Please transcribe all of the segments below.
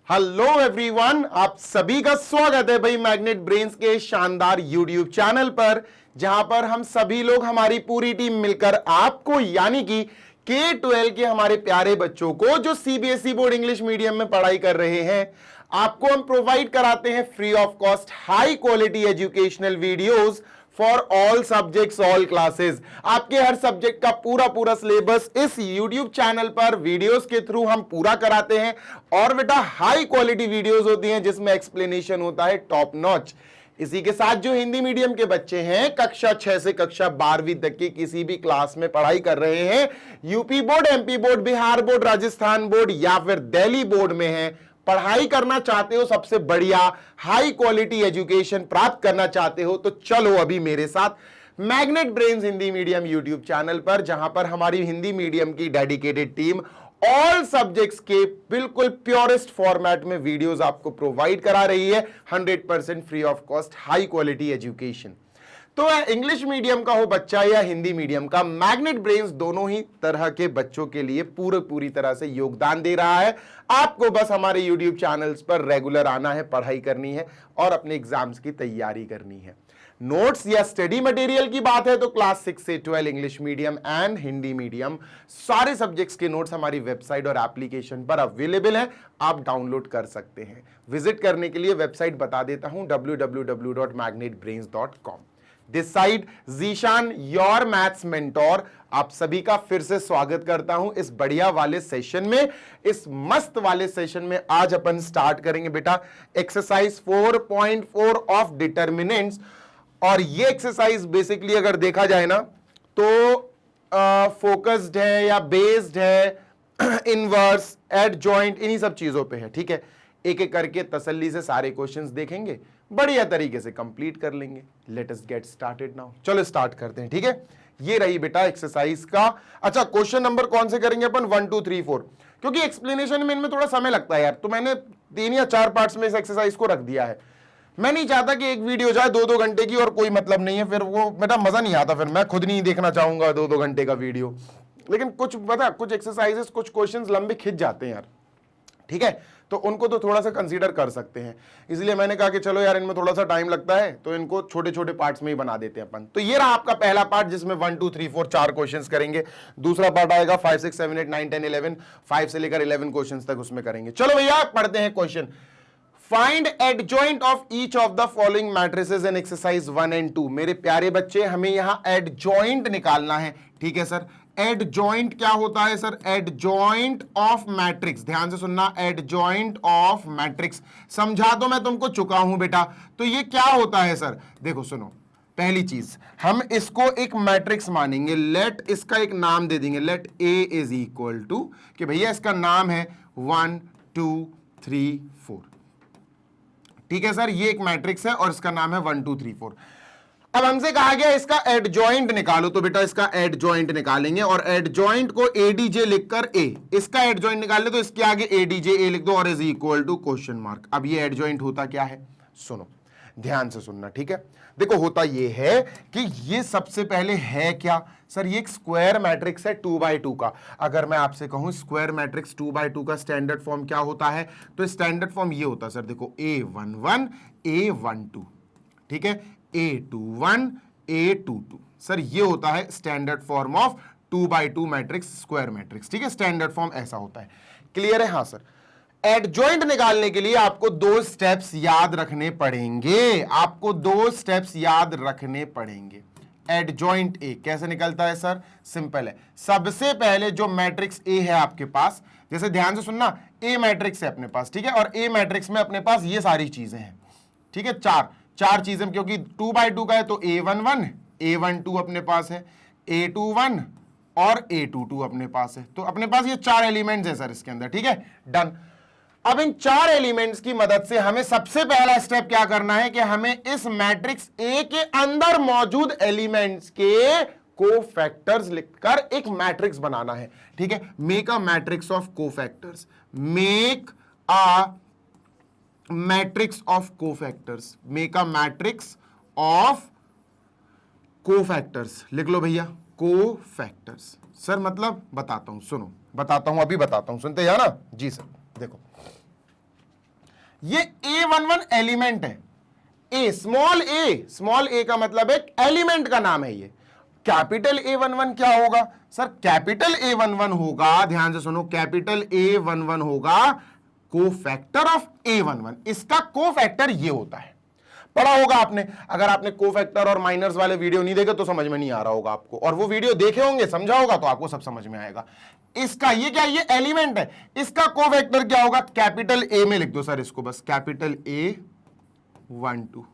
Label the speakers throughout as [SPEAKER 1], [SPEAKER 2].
[SPEAKER 1] Hello everyone, आप सभी का स्वागत है भाई मैग्नेट ब्रेन्स के शानदार यूट्यूब चैनल पर, जहां पर हम सभी लोग हमारी पूरी टीम मिलकर आपको यानी कि K-12 के हमारे प्यारे बच्चों को जो सीबीएसई बोर्ड इंग्लिश मीडियम में पढ़ाई कर रहे हैं, आपको हम प्रोवाइड कराते हैं free of cost high quality educational videos for all subjects all classes. आपके हर सब्जेक्ट का पूरा सिलेबस इस YouTube चैनल पर वीडियोस के थ्रू हम पूरा कराते हैं और बेटा हाई क्वालिटी वीडियोस होती हैं जिसमें एक्सप्लेनेशन होता है टॉप नॉच। इसी के साथ जो हिंदी मीडियम के बच्चे हैं कक्षा 6 से कक्षा 12वीं तक की किसी भी क्लास में पढ़ाई कर रहे हैं, UP board, MP board, Bihar board, Rajasthan board या फिर दिल्ली बोर्ड में हैं, पढ़ाई करना चाहते हो, सबसे बढ़िया हाई क्वालिटी एजुकेशन प्राप्त करना चाहते हो, तो चलो अभी मेरे साथ magnet brains Hindi medium YouTube channel पर, जहां पर हमारी हिंदी मीडियम की डेडिकेटेड टीम ऑल सब्जेक्ट्स के बिल्कुल प्योरेस्ट फॉर्मेट में वीडियोस आपको प्रोवाइड करा रही है 100% free of cost high quality education. तो इंग्लिश मीडियम का हो बच्चा या हिंदी मीडियम का, मैग्नेट ब्रेन्स दोनों ही तरह के बच्चों के लिए पूरी तरह से योगदान दे रहा है। आपको बस हमारे YouTube चैनल्स पर रेगुलर आना है, पढ़ाई करनी है और अपने एग्जाम्स की तैयारी करनी है। नोट्स या स्टडी मटेरियल की बात है तो क्लास 6 से 12 English medium and Hindi medium सारे सब्जेक्ट्स के नोट्स हमारी वेबसाइट और एप्लीकेशन पर अवेलेबल हैं, आप डाउनलोड कर सकते हैं। विजिट करने के लिए वेबसाइट बता देता हूं www.magnetbrains.com। This side Zeeshan, your maths mentor, आप सभी का फिर से स्वागत करता हूं इस बढ़िया वाले सेशन में, इस मस्त वाले सेशन में। आज अपन स्टार्ट करेंगे बेटा एक्सरसाइज 4.4 ऑफ डिटर्मिनेंट्स। और ये एक्सरसाइज बेसिकली अगर देखा जाए ना तो फोकस्ड है या बेस्ड है, इनवर्स, एडजॉइंट, इन्हीं सब चीजों पे है। ठीक है, एक एक करके तसल्ली से सारे क्वेश्चंस देखेंगे, बढ़िया तरीके से कंप्लीट कर लेंगे। Let us get started now. चलो स्टार्ट करते हैं। ठीक है, ये रही बेटा एक्सरसाइज का। अच्छा, क्वेश्चन नंबर कौन से करेंगे अपन? 1 2 3 4, क्योंकि एक्सप्लेनेशन में इनमें थोड़ा समय लगता है यार, तो मैंने 3 या 4 पार्ट्स में इस एक्सरसाइज को रख दिया है। मैं नहीं चाहता कि एक वीडियो जाए 2-2 घंटे की और कोई मतलब नहीं है, फिर वो बेटा मजा नहीं आता, फिर मैं खुद नहीं देखना चाहूंगा 2-2 घंटे का वीडियो। लेकिन कुछ पता, कुछ एक्सरसाइजेस, कुछ क्वेश्चंस लंबे खिंच जाते हैं यार। ठीक है, तो उनको तो थोड़ा सा कंसीडर कर सकते हैं, इसलिए मैंने कहा कि चलो यार इनमें थोड़ा सा टाइम लगता है तो इनको छोटे छोटे पार्ट्स में ही बना देते हैं अपन। तो ये रहा आपका पहला पार्ट जिसमें 1 2 3 4 4 क्वेश्चंस करेंगे। दूसरा पार्ट आएगा 5 6 7 8 9 10 11, 5 से लेकर 11 क्वेश्चंस तक उसमें करेंगे। चलो भैया पढ़ते हैं question. Find adjoint of each of the following matrices in exercise 1 and 2। मेरे प्यारे बच्चे, हमें यहां एडजॉइंट निकालना है। ठीक है सर, एडजॉइंट क्या होता है सर? एडजॉइंट ऑफ मैट्रिक्स, ध्यान से सुनना, एडजॉइंट ऑफ मैट्रिक्स समझा तो मैं तुमको चुका हूं बेटा। तो ये क्या होता है सर? देखो सुनो, पहली चीज हम इसको एक मैट्रिक्स मानेंगे, लेट इसका एक नाम दे देंगे, let a is equal to, कि भैया इसका नाम है 1 2 3 4। ठीक है सर, ये एक मैट्रिक्स है और इसका नाम है 1 2 3 4। अब हमसे कहा गया इसका एडजॉइंट निकालो, तो बेटा इसका एडजॉइंट निकालेंगे और एडजॉइंट को एडीजे लिखकर ए, इसका एडजॉइंट निकाल ले तो इसके आगे एडीजे ए लिख दो और is equal to question mark. अब ये एडजॉइंट होता क्या है? सुनो, ध्यान से सुनना। ठीक है, देखो होता ये है कि ये सबसे पहले है क्या सर? ये एक स्क्वायर मैट्रिक्स है 2x2 का। अगर मैं आपसे कहूं स्क्वायर मैट्रिक्स 2x2 का स्टैंडर्ड फॉर्म क्या होता है, तो स्टैंडर्ड फॉर्म ये होता है सर, देखो A11 A12, ठीक है, A21 A22। सर ये होता है standard form of 2x2 matrix, square matrix. ठीक है, स्टैंडर्ड फॉर्म ऐसा होता है। क्लियर है? हाँ सर। एडजॉइंट निकालने के लिए आपको 2 स्टेप्स याद रखने पड़ेंगे, आपको 2 स्टेप्स याद रखने पड़ेंगे। एडजॉइंट ए कैसे निकलता है सर? सिंपल है, सबसे पहले जो मैट्रिक्स ए है आपके पास, जैसे ध्यान से सुनना, ए मैट्रिक्स है अपने पास, ठीक है, और ए मैट्रिक्स में अपने पास ये सारी चीजें हैं। ठीक है, चार चीजें, क्योंकि 2x2 का है तो A11 A12 अपने पास है, A21 और A22 अपने पास है। तो अपने पास ये 4 एलिमेंट्स हैं सर इसके अंदर। ठीक है, डन। अब इन 4 एलिमेंट्स की मदद से हमें सबसे पहला स्टेप क्या करना है कि हमें इस मैट्रिक्स ए के अंदर मौजूद एलिमेंट्स के कोफैक्टर्स लिखकर एक मैट्रिक्स बनाना है। ठीक है, make a matrix of cofactors, make a matrix of cofactors, make a matrix of cofactors. लिख लो भैया, कोफैक्टर्स। सर मतलब बताता हूं, सुनो बताता हूं, अभी बताता हूं, सुनते हैं ना जी सर। देखो ये A11 एलिमेंट है, ए स्मॉल ए का मतलब एक एलिमेंट का नाम है ये। कैपिटल A11 क्या होगा सर? कैपिटल A11 होगा, ध्यान से सुनो, कैपिटल A11 होगा कोफैक्टर ऑफ A11। इसका कोफैक्टर ये होता है, पढ़ा होगा आपने। अगर आपने कोफैक्टर और माइनर्स वाले वीडियो नहीं देखे तो समझ में नहीं आ रहा होगा आपको, और वो वीडियो देखे होंगे, समझा होगा तो आपको सब समझ में आएगा। इसका ये क्या, ये एलिमेंट है, इसका कोफैक्टर क्या होगा? कैपिटल ए में लिख दो सर इसको, बस कैपिटल A12।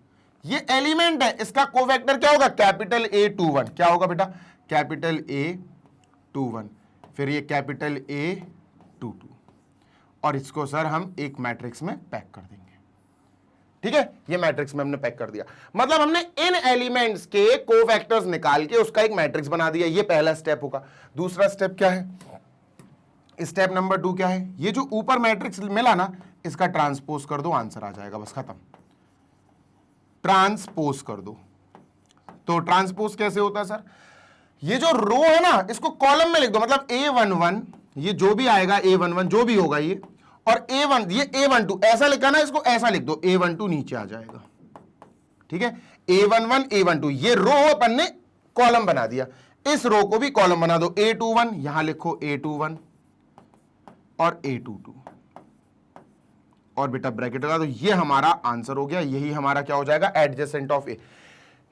[SPEAKER 1] ये एलिमेंट है, इसका कोफैक्टर क्या होगा? Capital A21। क्या होगा बेटा? कैपिटल A21, फिर ये कैपिटल A22, और इसको सर हम एक मैट्रिक्स में पैक कर देंगे। ठीक है, ये मैट्रिक्स में हमने पैक कर दिया, मतलब हमने इन एलिमेंट्स के कोफैक्टर्स निकाल के उसका एक मैट्रिक्स बना दिया। ये पहला स्टेप होगा। दूसरा स्टेप क्या है? स्टेप नंबर 2 क्या है? ये जो ऊपर मैट्रिक्स मिला ना, इसका ट्रांसपोज कर दो, आंसर आ जाएगा, बस खत्म। ट्रांसपोज कर दो। तो ट्रांसपोज कैसे होता है सर? ये जो रो है ना, इसको कॉलम में लिख दो, मतलब A11, ये जो भी आएगा A11 जो भी होगा ये, और A1 ये A12 ऐसा लिखा ना, इसको ऐसा लिख दो, A12 नीचे आ जाएगा। ठीक है, A11 A12 ये रो अपन ने कॉलम बना दिया, इस रो को भी कॉलम बना दो। A21 यहां लिखो A21 और A22, और बेटा ब्रैकेट लगा दो। ये हमारा आंसर हो गया, यही हमारा क्या हो जाएगा? एडजेसेंट ऑफ ए।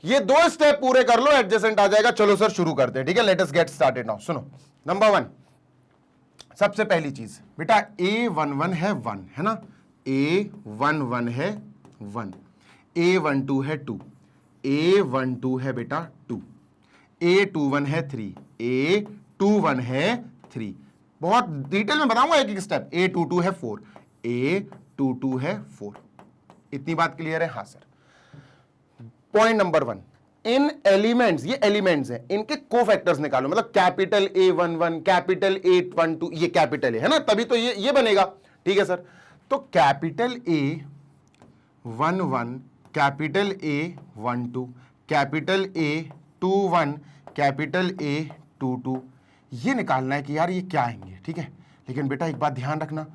[SPEAKER 1] ये 2 स्टेप पूरे कर लो, एडजेसेंट आ जाएगा। चलो सर शुरू करते हैं। ठीक है, let us get started now. सुनो, नंबर 1, सबसे पहली चीज बेटा, A11 है 1, है ना, A11 है 1, A12 है 2, A12 है बेटा 2, A21 है 3, A21 है 3। बहुत डिटेल में बताऊंगा एक एक स्टेप। A22 है 4, A22 है 4। इतनी बात क्लियर है? हाँ सर। पॉइंट नंबर 1, इन एलिमेंट्स, ये एलिमेंट्स हैं, इनके कोफैक्टर्स निकालो। मतलब कैपिटल A11, कैपिटल A12, ये कैपिटल है ना, तभी तो ये बनेगा। ठीक है सर, तो capital A11, capital A12, capital A21, capital A22, ये निकालना है कि यार ये क्या आएंगे। ठीक है, लेकिन बेटा एक बात ध्यान रखना,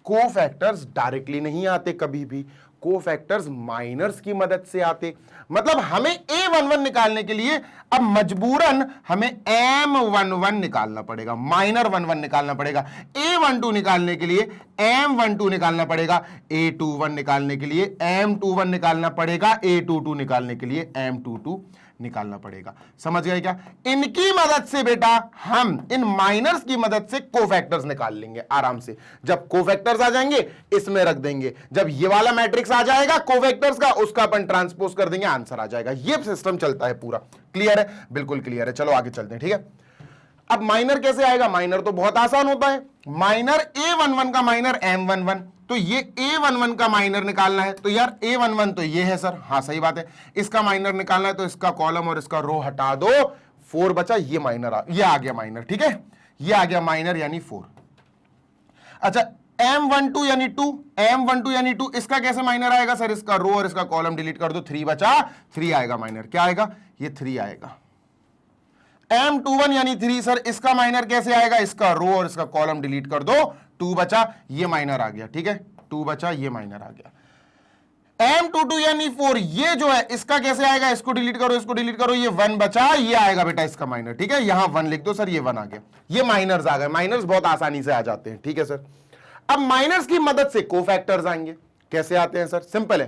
[SPEAKER 1] कोफैक्टर्स डायरेक्टली नहीं आते कभी भी, कोफैक्टर्स माइनर्स की मदद से आते। मतलब हमें A11 निकालने के लिए अब मजबूरन हमें M11 निकालना पड़ेगा, माइनर 11 निकालना पड़ेगा। A12 निकालने के लिए M12 निकालना पड़ेगा, A21 निकालने के लिए M21 निकालना पड़ेगा, A22 निकालने के लिए M22 निकालना पड़ेगा। समझ गए क्या? इनकी मदद से बेटा हम इन माइनर्स की मदद से कोफैक्टर्स निकाल लेंगे आराम से। जब कोफैक्टर्स आ जाएंगे इसमें रख देंगे, जब ये वाला मैट्रिक्स आ जाएगा कोफैक्टर्स का, उसका अपन ट्रांसपोज कर देंगे, आंसर आ जाएगा। ये सिस्टम चलता है पूरा। क्लियर है? बिल्कुल क्लियर है। चलो आगे चलते हैं। ठीक है, अब माइनर कैसे आएगा? माइनर तो बहुत आसान होता है। माइनर A11 का माइनर M11, तो ये A11 का माइनर निकालना है। तो यार A11 तो ये है सर, हाँ सही बात है। इसका माइनर निकालना है तो इसका कॉलम और इसका रो हटा दो, 4 बचा, ये माइनर ये आ गया माइनर। ठीक है, ये आ गया माइनर यानी 4। अच्छा, M12 यानी 2, M12 यानी 2, इसका कैसे माइनर आएगा सर? इसका रो और इसका कॉलम डिलीट कर दो, 3 बचा, 3 आएगा माइनर। क्या आएगा? ये 3 आएगा। M21 यानी 3 सर, इसका माइनर कैसे आएगा? इसका रो और इसका कॉलम डिलीट कर दो, 2 बचा, ये माइनर आ गया। ठीक है, 2 बचा, ये माइनर आ गया। M22 यानी 4, ये जो है इसका कैसे आएगा? इसको डिलीट करो, इसको डिलीट करो, ये 1 बचा, ये आएगा बेटा इसका माइनर। ठीक है, यहां 1 लिख दो सर, ये 1 आ गया। ये माइनर्स आ गए। माइनर्स बहुत आसानी से आ जाते हैं। ठीक है सर, अब माइनर्स की मदद से कोफैक्टर्स आएंगे। कैसे आते हैं सर? सिंपल है,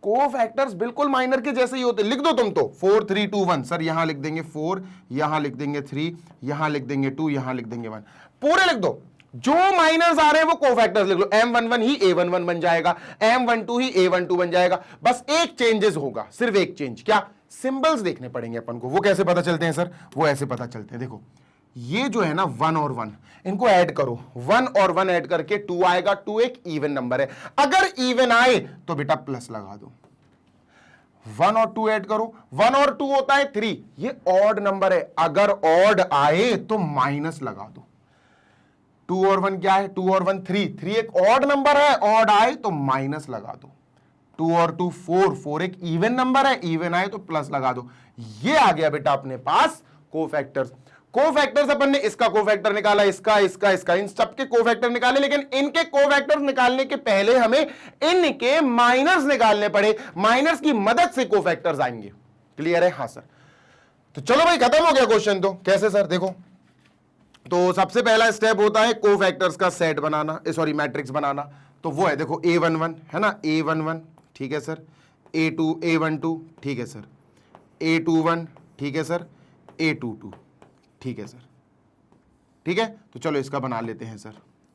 [SPEAKER 1] कोफैक्टर्स बिल्कुल माइनर के जैसे ही होते। लिख दो तुम तो 4 3 2 1 सर, यहां लिख देंगे 4, यहां लिख देंगे 3, यहां लिख देंगे 2, यहां लिख देंगे 1, पूरे लिख दो। जो माइनर्स आ रहे हैं वो कोफैक्टर्स लिख लो। M11 ही A11 बन जाएगा, M12 ही A12 बन जाएगा। बस एक चेंजेस होगा, सिर्फ एक चेंज। क्या? सिंबल्स देखने पड़ेंगे अपन को। वो कैसे पता चलते हैं सर? वो ऐसे पता चलते हैं, देखो ये जो है ना 1 और 1, इनको ऐड करो, 1 और 1 ऐड करके 2 आएगा। 2 एक इवन नंबर है, अगर इवन आए तो बेटा प्लस लगा दो। 1 और 2 ऐड करो, 1 और 2 होता है 3, ये ऑड नंबर है, अगर ऑड आए तो माइनस लगा दो। 2 और 1 क्या है? 2 और 1 3, 3 एक ऑड नंबर है, ऑड आए तो माइनस लगा दो। 2 और 2 4, 4 एक इवन नंबर है, इवन आए तो प्लस लगा दो। ये आ गया बेटा अपने पास कोफैक्टर्स। कोफैक्टर्स अपन ने इसका कोफैक्टर निकाला, इसका इसका इसका, इन सबके कोफैक्टर निकाले, लेकिन इनके कोफैक्टर निकालने के पहले हमें इनके माइनस निकालने पड़े। माइनस की मदद से कोफैक्टर्स आएंगे। क्लियर है? हाँ सर। तो चलो भाई खत्म हो गया क्वेश्चन। तो कैसे सर? देखो, तो सबसे पहला स्टेप होता है कोफैक्टर्स का सेट बनाना, सॉरी मैट्रिक्स बनाना। तो वो है देखो A11 है ना, A11 ठीक है सर, A12 ठीक है सर, A21 ठीक है सर, A22 ठीक है सर। ठीक है, तो चलो इसका बना लेते हैं सर।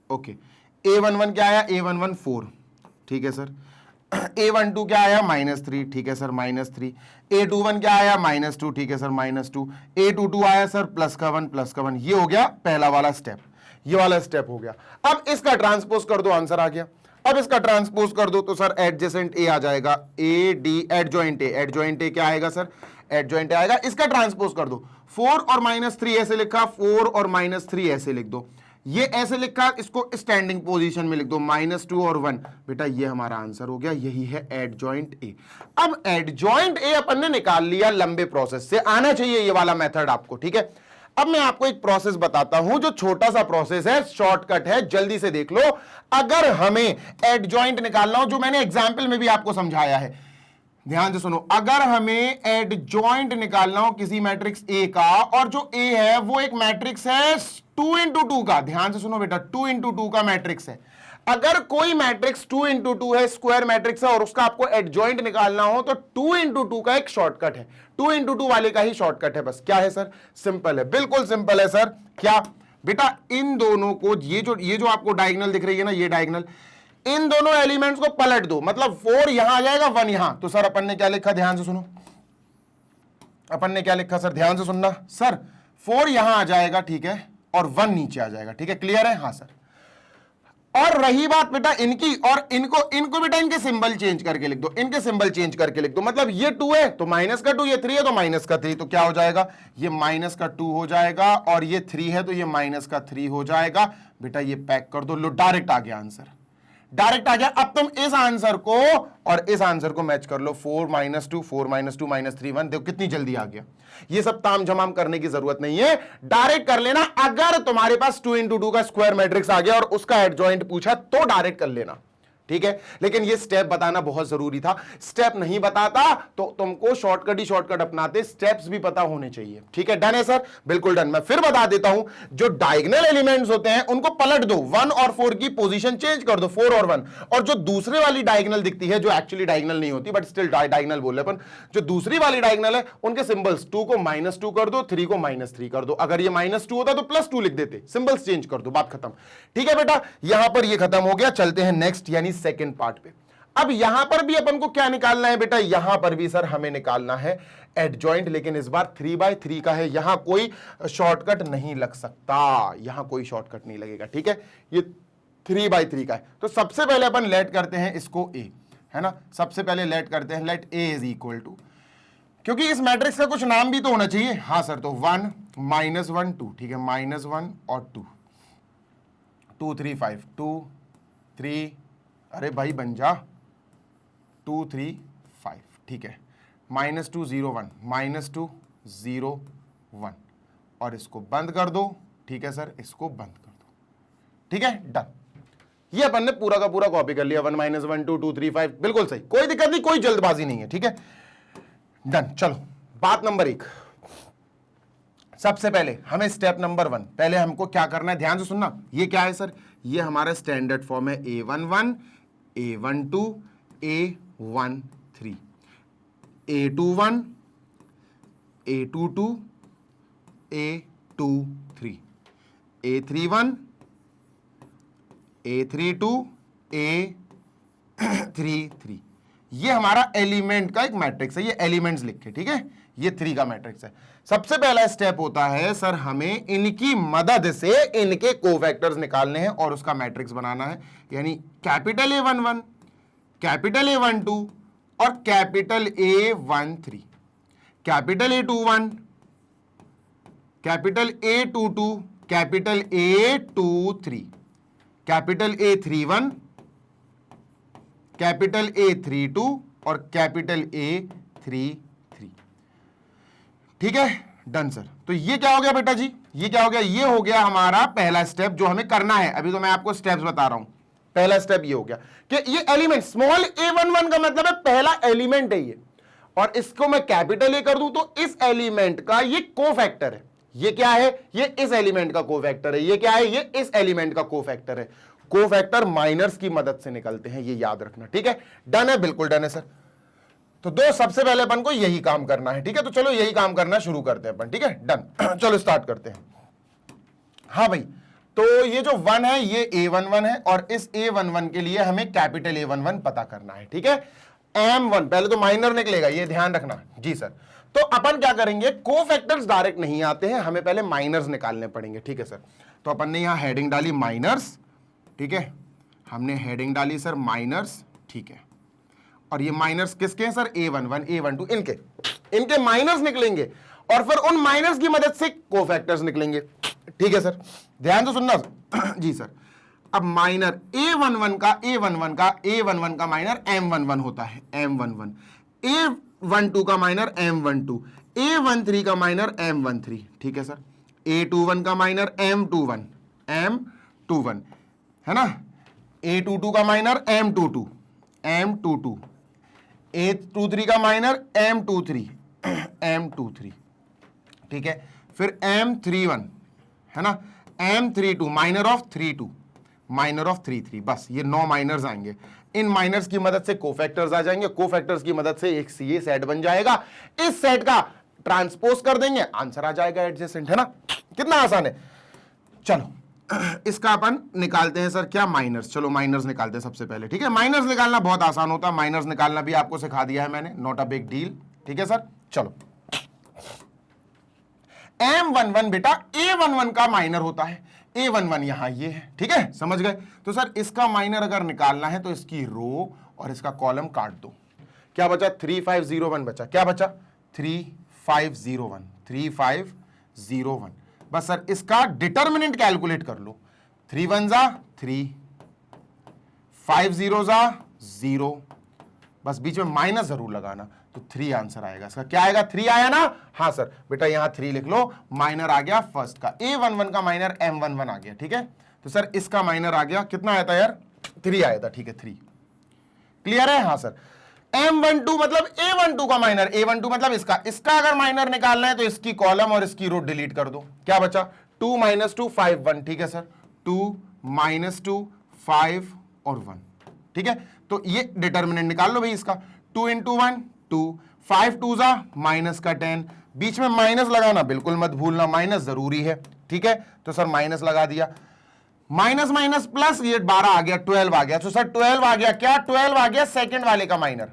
[SPEAKER 1] ओके, A11 क्या आया? A11 4 ठीक है सर। A12 क्या आया? -3 ठीक है सर, -3। A21 क्या आया? -2 ठीक है सर, -2। A22 आया सर +1 ये हो गया पहला वाला स्टेप, ये वाला स्टेप हो गया। अब इसका ट्रांसपोज कर दो, आंसर आ गया। अब इसका ट्रांसपोज कर दो तो सर एडजेसेंट ए आ जाएगा, AD adjoint A, adjoint A क्या आएगा सर? एडजॉइंट ए आएगा। इसका ट्रांसपोज कर दो, 4 और -3 ऐसे लिखा, 4 और -3 ऐसे लिख दो, ये ऐसे लिखा, इसको स्टैंडिंग पोजीशन में लिख दो, -2 और 1। बेटा ये हमारा आंसर हो गया, यही है एडजॉइंट ए। अब एडजॉइंट ए अपन ने निकाल लिया, लंबे प्रोसेस से आना चाहिए ये वाला मेथड आपको। ठीक है, अब मैं आपको एक प्रोसेस बताता हूं जो छोटा सा प्रोसेस है, शॉर्टकट है, जल्दी से देख लो। अगर हमें एडजॉइंट निकालना हो, जो मैंने एग्जाम्पल में भी आपको समझाया है, ध्यान से सुनो, अगर हमें एडजॉइंट निकालना हो किसी मैट्रिक्स ए का, और जो ए है वो एक मैट्रिक्स है 2 × 2 का, ध्यान से सुनो बेटा, 2 × 2 का मैट्रिक्स है। अगर कोई मैट्रिक्स 2 × 2 है, स्क्वायर मैट्रिक्स है, और उसका आपको एडजॉइंट निकालना हो, तो 2 × 2 का एक शॉर्टकट है, 2 × 2 वाले का ही शॉर्टकट है बस। क्या है सर? सिंपल है, बिल्कुल सिंपल है सर। क्या बेटा? इन दोनों को, ये जो आपको डायगोनल दिख रही है ना, ये डायगोनल, इन दोनों एलिमेंट्स को पलट दो, मतलब 4 यहां आ जाएगा, 1 यहां। तो सर अपन ने क्या लिखा? ध्यान से सुनो, अपन ने क्या लिखा सर? ध्यान से सुनना सर, 4 यहां आ जाएगा ठीक है, और 1 नीचे आ जाएगा। ठीक है, क्लियर है? हाँ सर। और रही बात बेटा इनकी, और इनको बेटा इनके सिंबल चेंज करके लिख दो, इनके सिंबल चेंज करके लिख दो। मतलब ये 2 है तो -2, ये 3 है तो -3, तो क्या हो जाएगा? ये -2 हो जाएगा, और ये 3 है तो ये -3 हो जाएगा। बेटा ये पैक कर दो, लो डायरेक्ट आ गया आंसर, डायरेक्ट आ गया। अब तुम इस आंसर को और इस आंसर को मैच कर लो, 4 - 2 4 - 2 -3 1, देखो कितनी जल्दी आ गया। ये सब ताम झमाम करने की जरूरत नहीं है, डायरेक्ट कर लेना। अगर तुम्हारे पास 2 × 2 का स्क्वायर मैट्रिक्स आ गया और उसका एडजॉइंट पूछा तो डायरेक्ट कर लेना। ठीक है, लेकिन ये स्टेप बताना बहुत जरूरी था। स्टेप नहीं बताता तो तुमको शॉर्टकट ही शॉर्टकट अपनाते, स्टेप्स भी पता होने चाहिए। ठीक है, डन है सर? बिल्कुल डन। मैं फिर बता देता हूं, जो डायगोनल एलिमेंट्स होते हैं उनको पलट दो, 1 और 4 की पोजीशन चेंज कर दो, 4 और 1। और जो दूसरे वाली डायगोनल दिखती है, जो एक्चुअली डायगोनल नहीं होती बट स्टिल डायगोनल बोले अपन, जो दूसरी वाली डायगोनल है उनके सिंबल्स 2 को -2 कर दो, 3 को -3 कर दो। अगर ये -2 होता तो +2 लिख देते, सिंबल्स चेंज कर दो, बात खत्म। ठीक है बेटा, यहां पर ये खत्म हो गया। चलते हैं नेक्स्ट यानी सेकंड पार्ट पे। अब यहां पर भी अपन को क्या निकालना है बेटा? यहां पर भी सर हमें निकालना है एडजॉइंट, लेकिन इस बार 3/3 का है। यहां कोई शॉर्टकट नहीं लग सकता, यहां कोई शॉर्टकट नहीं लगेगा। ठीक है, ये 3/3 का है। तो सबसे पहले अपन लेट करते हैं इसको ए, है ना, सबसे पहले लेट करते हैं, let a is equal to, क्योंकि इस मैट्रिक्स का कुछ नाम भी तो होना चाहिए। हाँ सर, तो 1 -1 2, ठीक है, -1 और 2 2 3 5 2 3, अरे भाई बन जा, 2 3 5, ठीक है, -2 0 1 -2 0 1, और इसको बंद कर दो। ठीक है सर, इसको बंद कर दो। ठीक है, डन। ये अपन ने पूरा का पूरा कॉपी कर लिया, 1 -1 2 2 3 5, बिल्कुल सही, कोई दिक्कत नहीं, कोई जल्दबाजी नहीं है। ठीक है, डन। चलो बात नंबर 1, सबसे पहले हमें स्टेप नंबर 1, पहले हमको क्या करना है, ध्यान से सुनना। ये क्या है सर? ये हमारा स्टैंडर्ड फॉर्म है, A11 A12 A13 A21 A22 A23 A31 A32 A33। ये हमारा एलिमेंट का एक मैट्रिक्स है, ये एलिमेंट्स लिख के, ठीक है, ये 3 का मैट्रिक्स है। सबसे पहला स्टेप होता है सर हमें इनकी मदद से इनके कोवेक्टर्स निकालने हैं और उसका मैट्रिक्स बनाना है, यानी कैपिटल A11 कैपिटल A12 और capital A13, capital A21 capital A22 capital A23 capital A31 capital A32 और कैपिटल A33। ठीक है, डन सर। तो ये क्या हो गया बेटा जी? ये क्या हो गया, ये हो गया हमारा पहला स्टेप जो हमें करना है। अभी तो मैं आपको स्टेप्स बता रहा हूं। पहला स्टेप ये हो गया कि ये एलिमेंट स्मॉल a11 का मतलब है पहला एलिमेंट है ये, और इसको मैं कैपिटल ए कर दूं तो इस एलिमेंट का ये कोफैक्टर है। ये क्या है, ये इस एलिमेंट का कोफैक्टर है। ये क्या है, ये इस एलिमेंट का कोफैक्टर है। कोफैक्टर माइनर्स की मदद से निकलते हैं, ये याद रखना, ठीक है। डन है, बिल्कुल डन है सर। तो दो, सबसे पहले अपन को यही काम करना है, ठीक है। तो चलो यही काम करना शुरू करते हैं अपन, ठीक है, डन। चलो स्टार्ट करते हैं। हाँ भाई, तो ये जो 1 है ये a11 है, और इस a11 के लिए हमें कैपिटल A11 पता करना है, ठीक है। M1 पहले तो माइनर निकलेगा, ये ध्यान रखना जी सर। तो अपन क्या करेंगे, कोफैक्टर्स डायरेक्ट नहीं आते हैं, हमें पहले माइनर्स निकालने पड़ेंगे, ठीक है सर। तो अपन ने यहां हेडिंग डाली माइनर्स, ठीक है, हमने हेडिंग डाली सर माइनर्स, ठीक है। और ये माइनर्स किसके हैं सर, a11 a12 इनके माइनर्स निकलेंगे, और फिर उन माइनर्स की मदद से कोफैक्टर्स निकलेंगे, ठीक है सर। ध्यान से सुनना जी सर। अब माइनर a11 का माइनर m11 होता है, m11, a12 का माइनर m12, a13 का माइनर m13, ठीक है सर। a21 का माइनर m21 है ना, a22 का माइनर m22 a23 का माइनर m23 ठीक है। फिर m31 है ना, m32 माइनर ऑफ 33, बस ये 9 माइनर्स आएंगे। इन माइनर्स की मदद से कोफैक्टर्स आ जाएंगे, कोफैक्टर्स की मदद से एक सीए सेट बन जाएगा, इस सेट का ट्रांसपोज कर देंगे, आंसर आ जाएगा एडजेसेंट, है ना। कितना आसान है। चलो इसका अपन निकालते हैं सर क्या, माइनर्स। चलो माइनर्स निकालते हैं सबसे पहले, ठीक है। माइनर्स निकालना बहुत आसान होता है, माइनर्स निकालना भी आपको सिखा दिया है मैंने, नॉट अ बिग डील, ठीक है सर। चलो M11 बेटा A11 का माइनर होता है, A11 यहां ये है, ठीक है, समझ गए। तो सर इसका माइनर अगर निकालना है तो इसकी रो और इसका कॉलम काट दो। क्या बचा, 3501 बचा। क्या बचा, 3501। बस सर इसका डिटर्मिनेंट कैलकुलेट कर लो। 3 1 जा 3, 5 0 जा 0, बस बीच में माइनस जरूर लगाना, तो 3 आंसर आएगा इसका। क्या आएगा, 3 आया ना। हाँ सर बेटा यहां 3 लिख लो, माइनर आ गया फर्स्ट का, A11 का माइनर M11 आ गया, ठीक है। तो सर इसका माइनर आ गया, कितना आया था यार, 3 आया था, ठीक है, 3। क्लियर है। हाँ सर, M12 मतलब A12 का माइनर, A12 मतलब इसका अगर माइनर निकालना है तो इसकी कॉलम और इसकी रो डिलीट कर दो। क्या बचा, 2 - 2 5 1, ठीक है सर, 2 - 2 5 और 1, ठीक है। तो ये डिटर्मिनेंट निकाल लो भाई इसका, 2 × 1 2, 5 2 जा माइनस का 10, बीच में माइनस लगाना बिल्कुल मत भूलना, माइनस जरूरी है, ठीक है। तो सर माइनस लगा दिया, माइनस माइनस प्लस, ये 12 आ गया, 12 आ गया। तो सर 12 आ गया, क्या 12 आ गया, सेकंड वाले का माइनर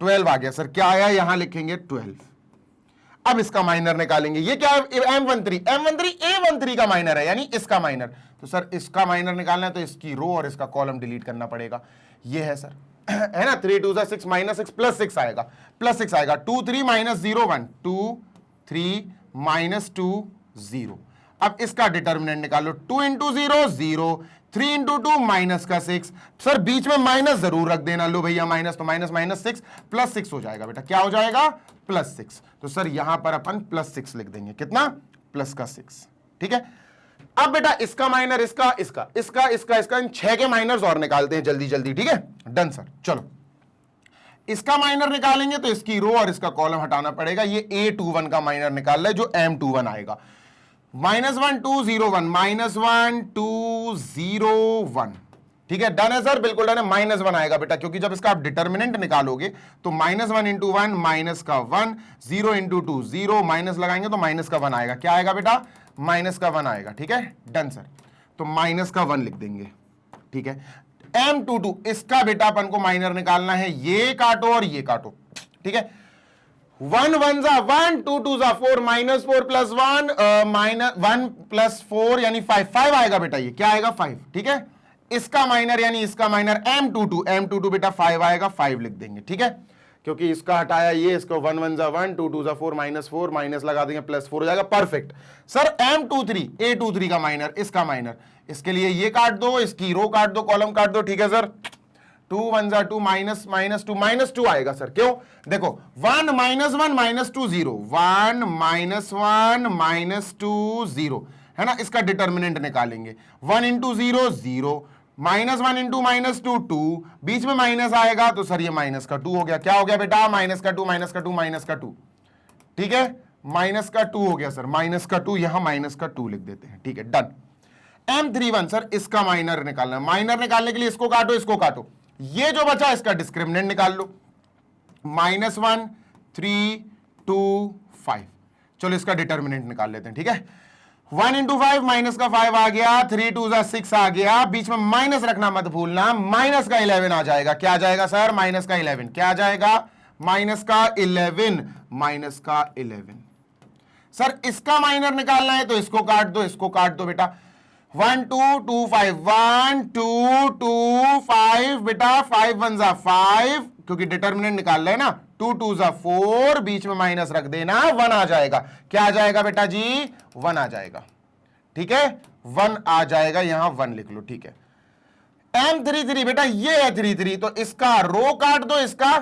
[SPEAKER 1] 12 आ गया। सर क्या आया, यहां लिखेंगे 12। अब इसका माइनर निकालेंगे, ये क्या है, M13 A13 का माइनर है, यानी इसका माइनर। तो सर इसका माइनर निकालना है तो इसकी रो और इसका कॉलम डिलीट करना पड़ेगा। ये है सर, है ना, 3 2 6 -6 प्लस 6 आएगा, 2 3 - 0 1, 2 3 - 2 0। अब इसका डिटर्मिनेंट निकालो, 2 × 0 0, 3 × 2 माइनस का 6। सर बीच में माइनस जरूर रख देना, लो भैया माइनस, तो माइनस माइनस 6 प्लस 6 हो जाएगा बेटा, क्या हो जाएगा, +6। तो सर यहां पर अपन +6 लिख देंगे, कितना, प्लस का 6, ठीक है। अब बेटा इसका माइनर, इसका इन 6 के माइनर्स और निकालते हैं जल्दी जल्दी, ठीक है, डन सर। चलो इसका माइनर निकालेंगे तो इसकी रो और इसका कॉलम हटाना पड़ेगा। ये A21 का माइनर निकाल रहा है, जो M21 आएगा, -1 2 0 1, -1 2 0 1, ठीक है, डन है सर, बिल्कुल डन है। -1 आएगा बेटा, क्योंकि जब इसका आप डिटर्मिनेंट निकालोगे तो -1 × 1 माइनस का 1, 0 × 2 0, माइनस लगाएंगे तो माइनस का 1 आएगा। क्या आएगा बेटा, माइनस का 1 आएगा, ठीक है, डन सर। तो माइनस का 1 लिख देंगे, ठीक है। M22 इसका बेटा अपन को माइनर निकालना है, ये काटो और ये काटो, ठीक है। 1 1 जा 1, 2 2 जा 4, -4 + 1 -1 + 4 यानी 5 आएगा बेटा, ये क्या आएगा, 5, ठीक है। इसका माइनर यानी इसका माइनर M22 बेटा 5 आएगा, 5 लिख देंगे, ठीक है, क्योंकि इसका हटाया ये, इसको 1 1 जा 1, 2 2 जा 4, -4 माइनस लगा देंगे, +4 हो जाएगा, परफेक्ट। सर M23 A23 का माइनर, इसका माइनर, इसके लिए ये काट दो, इसकी रो काट दो, कॉलम काट दो, ठीक है सर। 2 1 जा 2, -2 आएगा सर, क्यों, देखो 1 - 1 -2 0, 1 - 1 -2 0, है ना, इसका डिटर्मिनेंट निकालेंगे। 1 इंटू 0 0, -1 इंटू -2 2, बीच में माइनस आएगा तो सर ये माइनस का 2 हो गया। क्या हो गया बेटा, माइनस का 2 माइनस का 2 माइनस का 2, ठीक है, माइनस का 2 हो गया सर, माइनस का 2, यहां माइनस का 2 लिख देते हैं, ठीक है, डन। M31 सर इसका माइनर निकालना है। माइनर निकालने के लिए इसको काटो, इसको काटो, ये जो बचा इसका डिस्क्रिमिनेंट निकाल लो। -1 3 2 5, चलो इसका डिटर्मिनेंट निकाल लेते हैं, ठीक है। 1 इंटू 5 माइनस का 5 आ गया, 3 2 6 आ गया, बीच में माइनस रखना मत भूलना, माइनस का 11 आ जाएगा। क्या आ जाएगा सर, माइनस का 11, क्या आ जाएगा, माइनस का 11, माइनस का 11। सर इसका माइनर निकालना है तो इसको काट दो, इसको काट दो बेटा। 1 2 2 5, 1 2 2 5 बेटा, 5 1 जा 5, क्योंकि डिटर्मिनेंट निकाल रहे हैं ना, 2 2 जा 4, बीच में माइनस रख देना, 1 आ जाएगा। क्या आ जाएगा बेटा जी, 1 आ जाएगा, ठीक है, 1 आ जाएगा, यहां 1 लिख लो, ठीक है। M33 बेटा ये है 33, तो इसका रो काट दो, इसका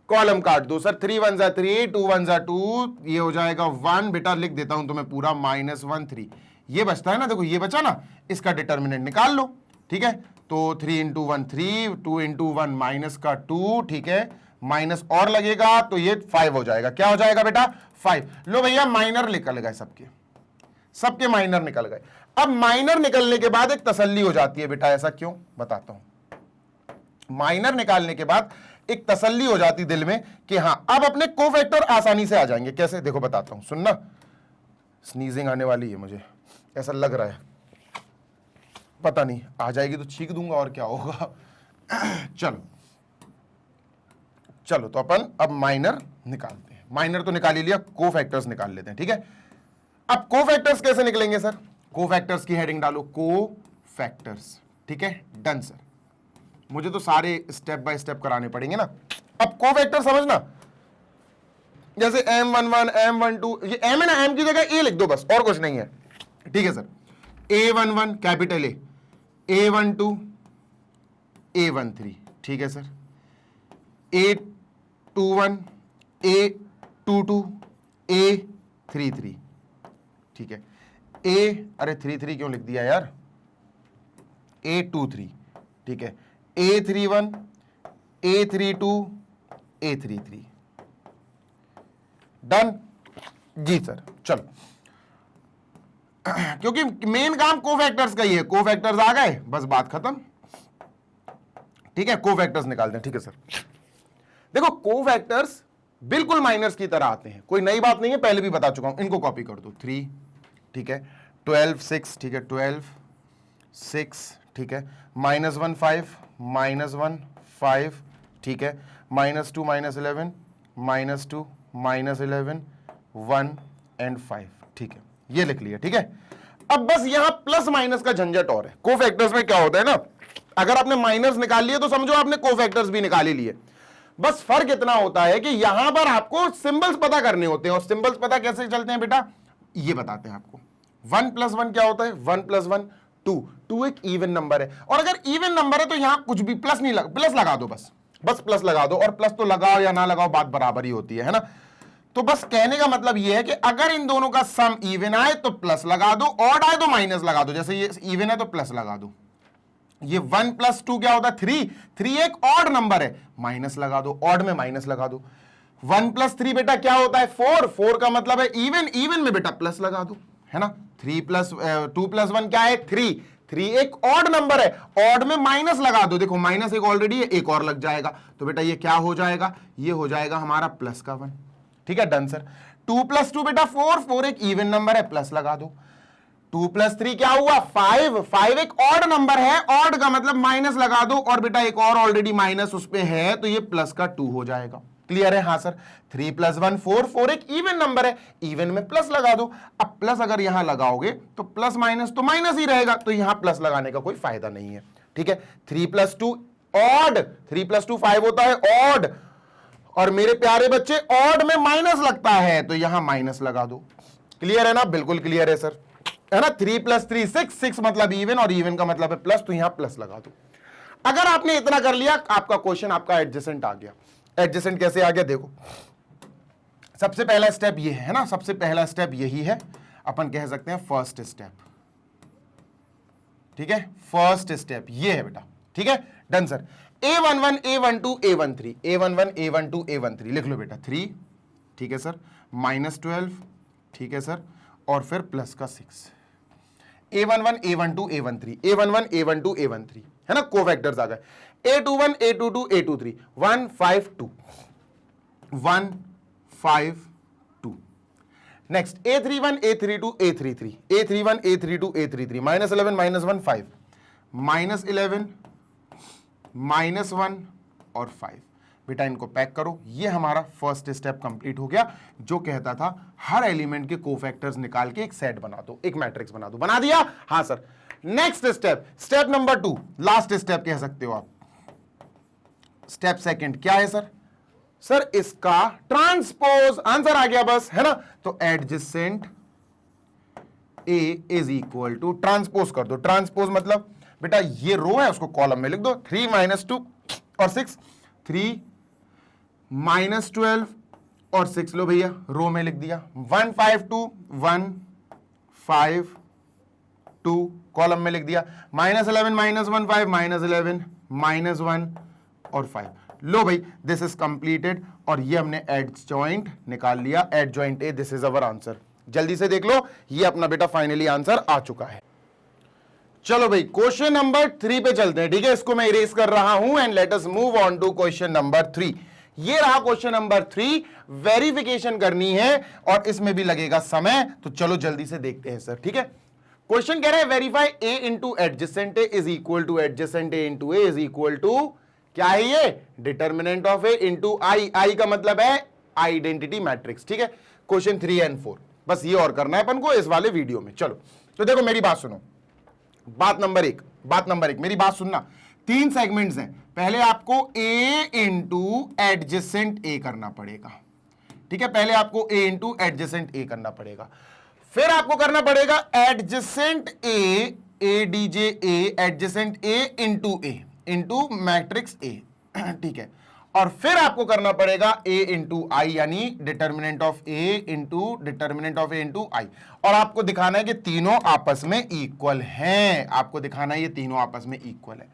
[SPEAKER 1] कॉलम काट दो। सर 3 1 जा 3, 2 1 जा 2, ये हो जाएगा 1 बेटा, लिख देता हूं तुम्हें पूरा, -1 3, ये बचता है ना, देखो ये बचा ना, इसका डिटर्मिनेंट निकाल लो, ठीक है। तो 3 इंटू 1 3, 2 इंटू 1 माइनस का 2, ठीक है, माइनस और लगेगा तो ये 5 हो जाएगा। क्या हो जाएगा बेटा, 5। लो भैया माइनर निकल गए, सबके सबके माइनर निकल गए। अब माइनर निकलने के बाद एक तसल्ली हो जाती है बेटा, ऐसा क्यों बताता हूं। माइनर निकालने के बाद एक तसल्ली हो जाती दिल में कि हां अब अपने कोफैक्टर आसानी से आ जाएंगे। कैसे, देखो बताता हूं, सुनना, स्नीजिंग आने वाली है मुझे, ऐसा लग रहा है, पता नहीं आ जाएगी तो छींक दूंगा और क्या होगा। चलो चलो, तो अपन अब माइनर निकालते हैं। माइनर तो निकाल ही लिया, कोफैक्टर्स निकाल लेते हैं, ठीक है। अब कोफैक्टर्स कैसे निकलेंगे सर, कोफैक्टर्स की हेडिंग डालो, कोफैक्टर्स, ठीक है, डन सर। मुझे तो सारे स्टेप बाय स्टेप कराने पड़ेंगे ना। अब कोफैक्टर समझना, जैसे M11 M12, ये M है ना, M की जगह A लिख दो बस, और कुछ नहीं है, ठीक है sir. A11 capital A, A12 A13, ठीक है सर। A21 A22 A33, ठीक है। अरे 33 क्यों लिख दिया यार, A23, ठीक है। A31 A32 A33, डन जी सर। चलो क्योंकि मेन काम कोफैक्टर्स का ही है, कोफैक्टर्स आ गए बस बात खत्म, ठीक है। कोफैक्टर्स निकालते हैं, ठीक है सर। देखो कोफैक्टर्स बिल्कुल माइनर्स की तरह आते हैं, कोई नई बात नहीं है, पहले भी बता चुका हूं। इनको कॉपी कर दो, 3, ठीक है, 12 6, ठीक है, 12 6, ठीक है, -1 5, -1 5, ठीक है, -2 -11, -2 -11, 1 and 5, ठीक है, ये लिख लिया, ठीक है। अब बस यहां प्लस माइनस का झंझट और है। कोफैक्टर्स में क्या होता है ना, अगर आपने माइनस निकाल लिए तो समझो आपने कोफैक्टर्स भी निकाल ही लिए। बस फर्क इतना होता है कि यहां पर आपको सिंबल्स पता करने होते हैं, और सिंबल्स पता कैसे चलते हैं बेटा, ये बताते हैं आपको। 1 + 1 क्या होता है, 1 + 1 2, 2 एक इवन नंबर है, और अगर इवन नंबर है तो यहां कुछ भी प्लस नहीं प्लस लगा दो, बस प्लस लगा दो, और प्लस तो लगाओ या ना लगाओ बात बराबर ही होती है ना। तो बस कहने का मतलब यह है कि अगर इन दोनों का सम इवन आए तो प्लस लगा दो, ऑड आए तो माइनस लगा दो। जैसे ये इवन है तो प्लस लगा दो, ये 1 + 2 क्या होता है, 3, 3 एक ऑड नंबर है, माइनस लगा दो, ऑड में माइनस लगा दो। 1 + 3 बेटा क्या होता है, 4, 4 का मतलब है इवन, इवन में बेटा प्लस लगा दो, है ना। 2 + 1 क्या है, 3, 3 एक ऑड नंबर है, ऑड में माइनस लगा दो, देखो माइनस एक ऑलरेडी है, एक और लग जाएगा, तो बेटा ये क्या हो जाएगा, ये हो जाएगा हमारा प्लस का 1, ठीक है, डन सर। 2 + 2 बेटा 4, 4 एक इवन नंबर है, प्लस लगा दो। 2 + 3 क्या हुआ, 5, 5 एक ऑड नंबर है, ऑड का मतलब माइनस लगा दो, और बेटा एक और ऑलरेडी माइनस उस पे है, तो ये प्लस का 2 हो जाएगा। क्लियर है, हाँ सर। 3 + 1 4, 4 एक इवन नंबर है, इवन में प्लस लगा दो। अब प्लस अगर यहां लगाओगे तो प्लस माइनस तो माइनस ही रहेगा, तो यहां प्लस लगाने का कोई फायदा नहीं है, ठीक है। 3 + 2 ऑड, 3 + 2 5 होता है ऑड, और मेरे प्यारे बच्चे ऑड में माइनस लगता है, तो यहां माइनस लगा दो। क्लियर है ना, बिल्कुल क्लियर है सर, है ना। 3 + 3 6, 6 मतलब इवन, और इवन का मतलब है प्लस, तो यहां प्लस लगा दो। अगर आपने इतना कर लिया, आपका क्वेश्चन आपका एडजेसेंट आ गया। एडजेसेंट कैसे आ गया, देखो सबसे पहला स्टेप ये है ना, सबसे पहला स्टेप यही है। अपन कह सकते हैं फर्स्ट स्टेप, ठीक है, फर्स्ट स्टेप ये है बेटा, ठीक है, done sir. A11 A12 A13 A11 A12 A13 लिख लो बेटा 3, ठीक है सर, -12, ठीक है सर, और फिर प्लस का 6, A11 A12 A13 A11 A12 A13 है ना, कोवेक्टर्स आ गए। A21 A22 A23 1 5 2 1 5 2। Next A31 A32 A33 A31 A32 A33 -11 -1 5 -11 -1 और 5। बेटा इनको पैक करो, ये हमारा फर्स्ट स्टेप कंप्लीट हो गया, जो कहता था हर एलिमेंट के कोफैक्टर्स निकाल के एक सेट बना दो, एक मैट्रिक्स बना दो। बना दिया? हाँ sir. Next step, step number 2, last step कह सकते हो आप। स्टेप सेकंड क्या है सर? सर इसका ट्रांसपोज, आंसर आ गया बस, है ना। तो adjacent A is equal to, transpose कर दो। ट्रांसपोज मतलब बेटा ये रो है उसको कॉलम में लिख दो, 3 - 2 और 6, 3 - 12 और 6 लो भैया रो में लिख दिया। 1 5 2 1 5 2 कॉलम में लिख दिया। -11 -1 5 -11 -1 और 5। लो भाई दिस इज कंप्लीटेड, और ये हमने एड्ज जॉइंट निकाल लिया, adjoint a, this is our answer. जल्दी से देख लो, ये अपना बेटा फाइनली आंसर आ चुका है। चलो भाई क्वेश्चन नंबर 3 पे चलते हैं, ठीक है, इसको मैं इरेज कर रहा हूं and let us move on to question number 3। ये रहा क्वेश्चन नंबर 3, वेरिफिकेशन करनी है और इसमें भी लगेगा समय, तो चलो जल्दी से देखते हैं सर, ठीक है। क्वेश्चन कह रहे हैं verify a into adjacent A is equal to adjacent A into A is equal to, क्या है ये, determinant of A into I. I का मतलब है आइडेंटिटी मैट्रिक्स, ठीक है। क्वेश्चन 3 एंड 4 बस ये और करना है अपन को इस वाले वीडियो में। चलो तो देखो मेरी बात सुनो, बात नंबर एक मेरी बात सुनना। 3 सेगमेंट्स हैं, पहले आपको a इंटू एडजेसेंट ए करना पड़ेगा, ठीक है, पहले आपको a इंटू एडजेसेंट ए करना पड़ेगा, फिर आपको करना पड़ेगा adjacent A DJ A adjacent A into matrix A, ठीक है, और फिर आपको करना पड़ेगा a इंटू आई, यानी determinant of a into determinant of a into I, और आपको दिखाना है कि तीनों आपस में इक्वल हैं। आपको दिखाना है ये तीनों आपस में इक्वल है।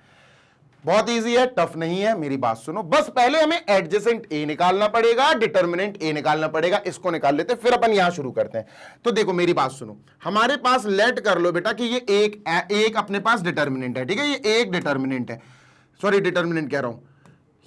[SPEAKER 1] बहुत इजी है, टफ नहीं है, मेरी बात सुनो। बस पहले हमें एडजेसेंट a निकालना पड़ेगा, डिटर्मिनेंट a निकालना पड़ेगा, इसको निकाल लेते हैं, फिर अपन यहां शुरू करते हैं। तो देखो मेरी बात सुनो, हमारे पास लेट कर लो बेटा कि ये एक अपने पास डिटर्मिनेंट है, ठीक है, ये एक डिटर्मिनेंट है, सॉरी डिटर्मिनेंट कह रहा हूं,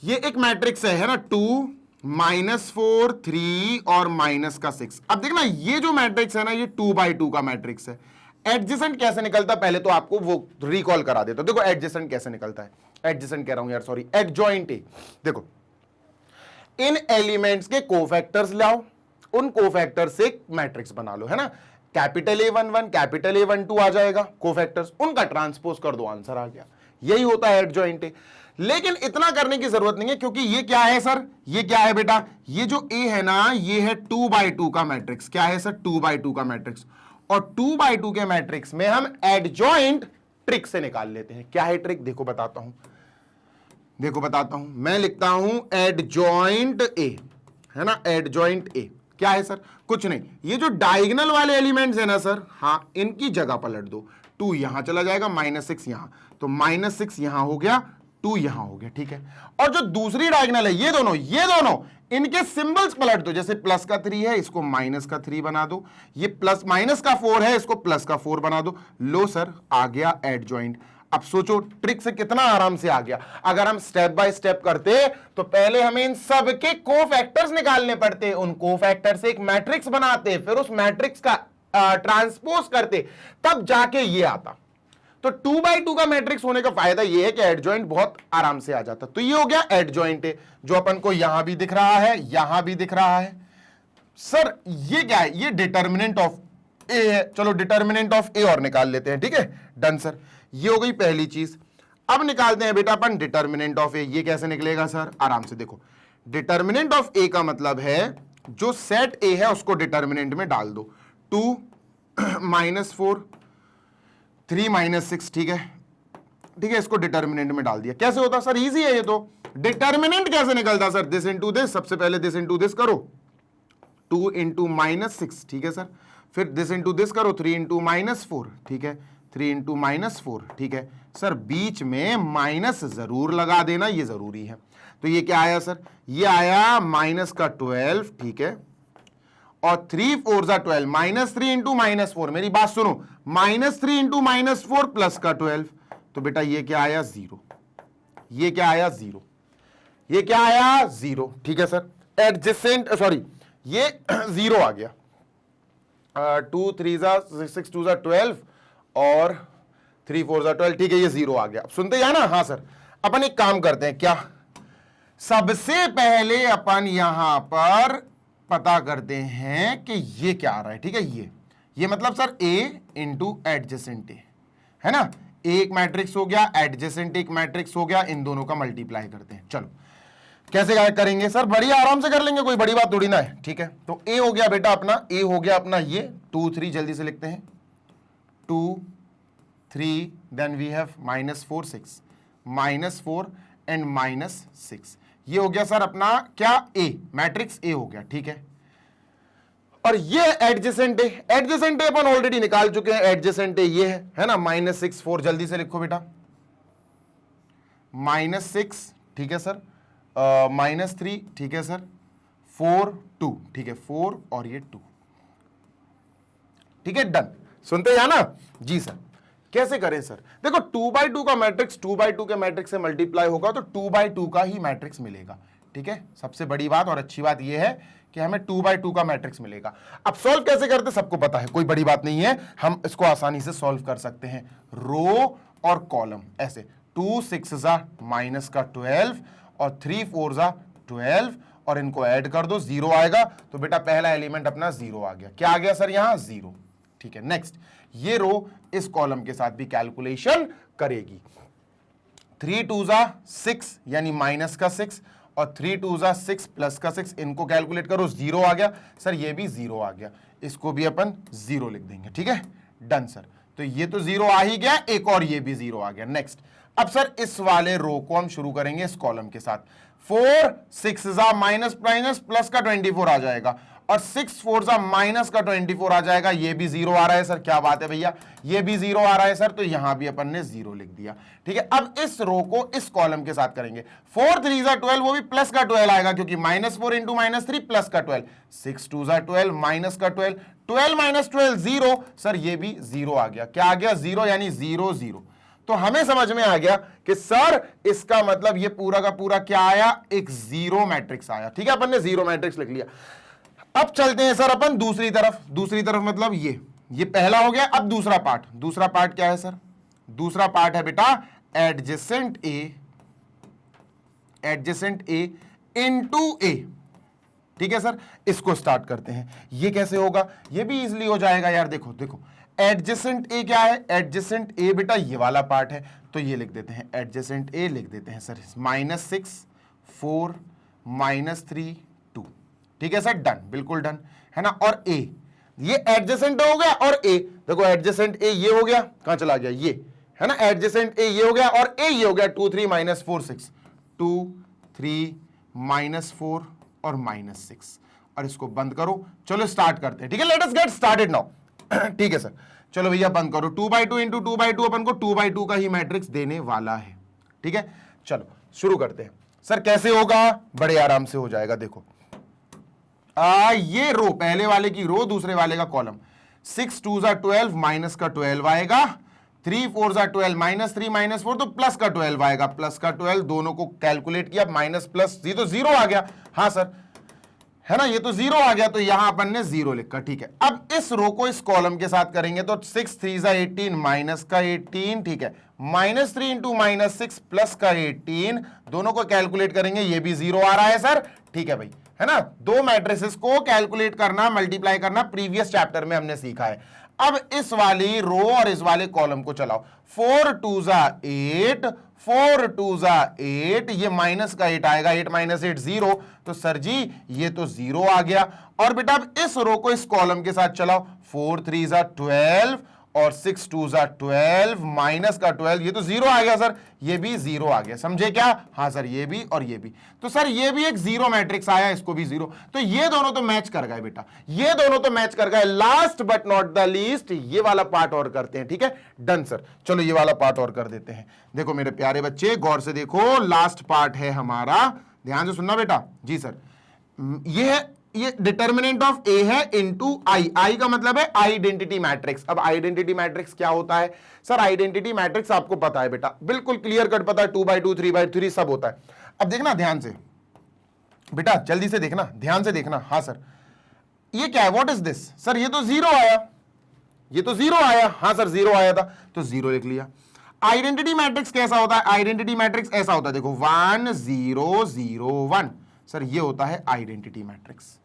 [SPEAKER 1] ये एक मैट्रिक्स है ना, 2 -4 3 और माइनस का 6। अब देखना ये जो मैट्रिक्स है ना, ये 2 by 2 का मैट्रिक्स है। एडजेसेंट कैसे निकलता है पहले तो आपको वो रिकॉल करा देता हूं। देखो एडजेसेंट कैसे निकलता है, एडजेसेंट कह रहा हूं यार, सॉरी, एडजॉइंट ए। देखो इन एलिमेंट्स के कोफैक्टर्स लाओ, उन कोफैक्टर से एक मैट्रिक्स बना लो, है ना। कैपिटल A11 कैपिटल A12 आ जाएगा कोफैक्टर्स, उनका ट्रांसपोज कर दो, आंसर आ गया। यही होता है एडजॉइंट ए। लेकिन इतना करने की जरूरत नहीं है, क्योंकि ये क्या है सर, ये क्या है बेटा, ये जो A है ना, ये है 2 by 2 का मैट्रिक्स। क्या है सर, 2 by 2 का मैट्रिक्स, और 2 by 2 के मैट्रिक्स में हम एडजॉइंट ट्रिक से निकाल लेते हैं। क्या है ट्रिक, देखो बताता हूं, देखो बताता हूं, मैं लिखता हूं एडजॉइंट ए, है ना, एडजॉइंट ए। क्या है सर, कुछ नहीं, ये जो डायगोनल वाले एलिमेंट्स है ना सर, हाँ इनकी जगह पलट दो। 2 यहां चला जाएगा, -6 यहां, तो -6 यहां हो गया, 2 यहां हो गया, ठीक है। और जो दूसरी डायगोनल है, ये दोनों इनके सिंबल्स पलट दो। जैसे प्लस का 3 है, इसको माइनस का 3 बना दो, ये प्लस माइनस का 4 है, इसको प्लस का 4 बना दो। लो सर आ गया एडजॉइंट। अब सोचो ट्रिक से कितना आराम से आ गया। अगर हम स्टेप बाय स्टेप करते तो पहले हमें इन सब के कोफैक्टर्स निकालने पड़ते, उन कोफैक्टर से एक मैट्रिक्स बनाते, फिर उस मैट्रिक्स का ट्रांसपोज करते, तब जाके ये आता। तो 2 by 2 का मैट्रिक्स होने का फायदा ये है कि एडजॉइंट बहुत आराम से आ जाता। तो ये हो गया एडजॉइंट ए, जो अपन को यहां भी दिख रहा है, यहां भी दिख रहा है। सर ये क्या है, ये डिटर्मिनेंट ऑफ ए है। चलो डिटर्मिनेंट ऑफ ए और निकाल लेते हैं, ठीक है, डन सर। ये हो गई पहली चीज। अब निकालते हैं बेटा अपन डिटर्मिनेंट ऑफ ए। ये कैसे निकलेगा सर, आराम से देखो, डिटर्मिनेंट ऑफ ए का मतलब है जो सेट ए है उसको डिटर्मिनेंट में डाल दो। 2 -4 3 - 6, ठीक है, इसको डिटर्मिनेंट में डाल दिया। कैसे होता सर, इजी है ये तो। डिटर्मिनेंट कैसे निकलता सर, दिस इंटू दिस, सबसे पहले दिस इंटू दिस करो, 2 × -6, ठीक है सर, फिर दिस इंटू दिस करो, 3 इंटू -4, ठीक है, 3 इंटू -4, ठीक है सर। बीच में माइनस जरूर लगा देना, ये जरूरी है। तो ये क्या आया सर, ये आया -12, ठीक है, और 3 4 12, -3 इंटू -4, मेरी बात सुनो, -3 इंटू -4 प्लस का 12, तो बेटा ये क्या आया 0, ये क्या आया 0, ये क्या आया 0, ठीक है सर। एडजेसेंट सॉरी ये 0 आ गया, 2 3 6 2 12 और 3 4 12, ठीक है, ये 0 आ गया। सुनते हैं ना? हाँ सर। अपन एक काम करते हैं, क्या सबसे पहले अपन यहां पर पता करते हैं कि ये क्या आ रहा है, ठीक है। ये मतलब sir A into adjacent A है ना, एक मैट्रिक्स हो गया, एडजेसेंट एक मैट्रिक्स हो गया, इन दोनों का मल्टीप्लाई करते हैं। चलो कैसे करेंगे सर, बड़ी आराम से कर लेंगे, कोई बड़ी बात थोड़ी ना है, ठीक है। तो A हो गया बेटा अपना, A हो गया अपना ये 2 3, जल्दी से लिखते हैं 2 3, देन वी हैव -4 6, -4 एंड -6, ये हो गया सर अपना क्या A, मैट्रिक्स A हो गया, ठीक है। और ये एडजेसेंट A अपन ऑलरेडी निकाल चुके हैं, एडजेसेंट A ये है ना, -6 4, जल्दी से लिखो बेटा, -6, ठीक है सर, -3, ठीक है सर, 4 2, ठीक है, 4 और ये 2, ठीक है, डन। सुनते हैं ना जी सर। कैसे करें सर, देखो 2x2 का मैट्रिक्स 2x2 के मैट्रिक्स से मल्टीप्लाई होगा तो 2x2 का ही मैट्रिक्स मिलेगा, ठीक है। सबसे बड़ी बात और अच्छी बात यह है कि हमें 2x2 का मैट्रिक्स मिलेगा। अब सॉल्व कैसे करते सबको पता है, कोई बड़ी बात नहीं है, हम इसको आसानी से सॉल्व कर सकते हैं। रो और कॉलम ऐसे, 2 6 -12 और 3 4 12, और इनको ऐड कर दो, 0 आएगा। तो बेटा पहला एलिमेंट अपना 0 आ गया। क्या आ गया सर यहां 0, ठीक है। नेक्स्ट, ये रो इस कॉलम के साथ भी कैलकुलेशन करेगी। 3 2 6 यानी माइनस का 6 और 3 2 6 प्लस का 6, इनको कैलकुलेट करो, 0 आ गया सर, ये भी 0 आ गया, इसको भी अपन 0 लिख देंगे, ठीक है, डन सर। तो ये तो 0 आ ही गया, एक और ये भी 0 आ गया। नेक्स्ट, अब सर इस वाले रो को हम शुरू करेंगे इस कॉलम के साथ। 4 6 माइनस प्लस का 24 आ जाएगा, और 6 4 माइनस का 24 आ जाएगा, ये भी 0 आ रहा है सर, क्या बात है भैया, ये भी 0 आ रहा है सर, तो यहां भी अपन ने 0 लिख दिया, ठीक है। अब इस रो को इस कॉलम के साथ करेंगे। 4 3 12, वो भी प्लस का 12 आएगा, क्योंकि -4 इंटू -3 प्लस का 12, 6 2 12 माइनस का 12, 12 - 12 0, सर ये भी 0 आ गया। क्या आ गया 0, यानी 0 0। तो हमें समझ में आ गया कि सर इसका मतलब ये पूरा का पूरा क्या आया, एक 0 मैट्रिक्स आया, ठीक है, अपन ने 0 मैट्रिक्स लिख लिया। अब चलते हैं सर अपन दूसरी तरफ मतलब ये पहला हो गया। अब दूसरा पार्ट क्या है सर, दूसरा पार्ट है बेटा एडजेसेंट A इनटू A, ठीक है सर। इसको स्टार्ट करते हैं, ये कैसे होगा, ये भी इजीली हो जाएगा यार। देखो एडजेसेंट A क्या है, एडजेसेंट A बेटा ये वाला पार्ट है, तो ये लिख देते हैं, एडजेसेंट A लिख देते हैं सर, -6 4 -3 2, ठीक है सर, डन, बिल्कुल डन है ना। और A, ये एडजेसेंट हो गया, और A देखो एडजेसेंट A ये हो गया, कहां चला गया, ये है ना, एडजेसेंट A ये हो गया, और A ये हो गया 2 3 -4 6, 2 3 -4 और -6, और इसको बंद करो। चलो स्टार्ट करते हैं, ठीक है, let us get started now, ठीक है सर। चलो भैया बंद करो, 2x2 इंटू 2x2 अपन को 2x2 का ही मैट्रिक्स देने वाला है, ठीक है। चलो शुरू करते हैं सर, कैसे होगा, बड़े आराम से हो जाएगा। देखो ये रो, पहले वाले की रो, दूसरे वाले का कॉलम, 6 2 12 माइनस का 12 आएगा, 3 4 12 -3 -4 तो प्लस का 12 आएगा, प्लस का 12, दोनों को कैलकुलेट किया, माइनस प्लस, ये तो 0 आ गया, हाँ सर है ना, ये तो 0 आ गया, तो यहां अपन ने 0 लिखा, ठीक है। अब इस रो को इस कॉलम के साथ करेंगे, तो 6 3 18 माइनस का 18, ठीक है, -3 इंटू -6 प्लस का 18, दोनों को कैलकुलेट करेंगे, ये भी 0 आ रहा है सर, ठीक है भाई, है ना। दो मैट्रिसेस को कैलकुलेट करना, मल्टीप्लाई करना प्रीवियस चैप्टर में हमने सीखा है। अब इस वाली रो और इस वाले कॉलम को चलाओ, 4 2 8 4 2 8, ये माइनस का 8 आएगा, 8 - 8 0, तो सर जी ये तो 0 आ गया। और बेटा अब इस रो को इस कॉलम के साथ चलाओ, 4 3 12 और 6 2 12 माइनस का 12, ये तो जीरो आ गया सर, ये भी जीरो आ गया, समझे क्या? हाँ सर, ये भी और ये भी, तो सर ये भी एक जीरो मैट्रिक्स आया, इसको भी जीरो, तो ये दोनों तो मैच कर गए बेटा, ये दोनों तो मैच कर गए। Last but not the least ये वाला पार्ट और करते हैं, ठीक है? डन सर, चलो ये वाला पार्ट और कर देते हैं। देखो मेरे प्यारे बच्चे, गौर से देखो, लास्ट पार्ट है हमारा, ध्यान से सुनना बेटा। जी सर, ये है, ये डिटर्मिनेंट ऑफ ए है इनटू आई, आई का मतलब है आइडेंटिटी मैट्रिक्स। अब आइडेंटिटी मैट्रिक्स क्या होता है सर? आइडेंटिटी मैट्रिक्स आपको पता है बेटा, बिल्कुल क्लियर कट पता है, 2x2 3x3 सब होता है। अब देखना ध्यान से बेटा, जल्दी से देखना, ध्यान से देखना। हाँ सर, ये क्या है? What is this? सर ये तो जीरो आया, ये तो जीरो आया। हाँ सर, जीरो आया था तो जीरो लिख लिया। आइडेंटिटी मैट्रिक्स कैसा होता है? आइडेंटिटी मैट्रिक्स ऐसा होता है, देखो 1 0 0 1, सर ये होता है आइडेंटिटी मैट्रिक्स।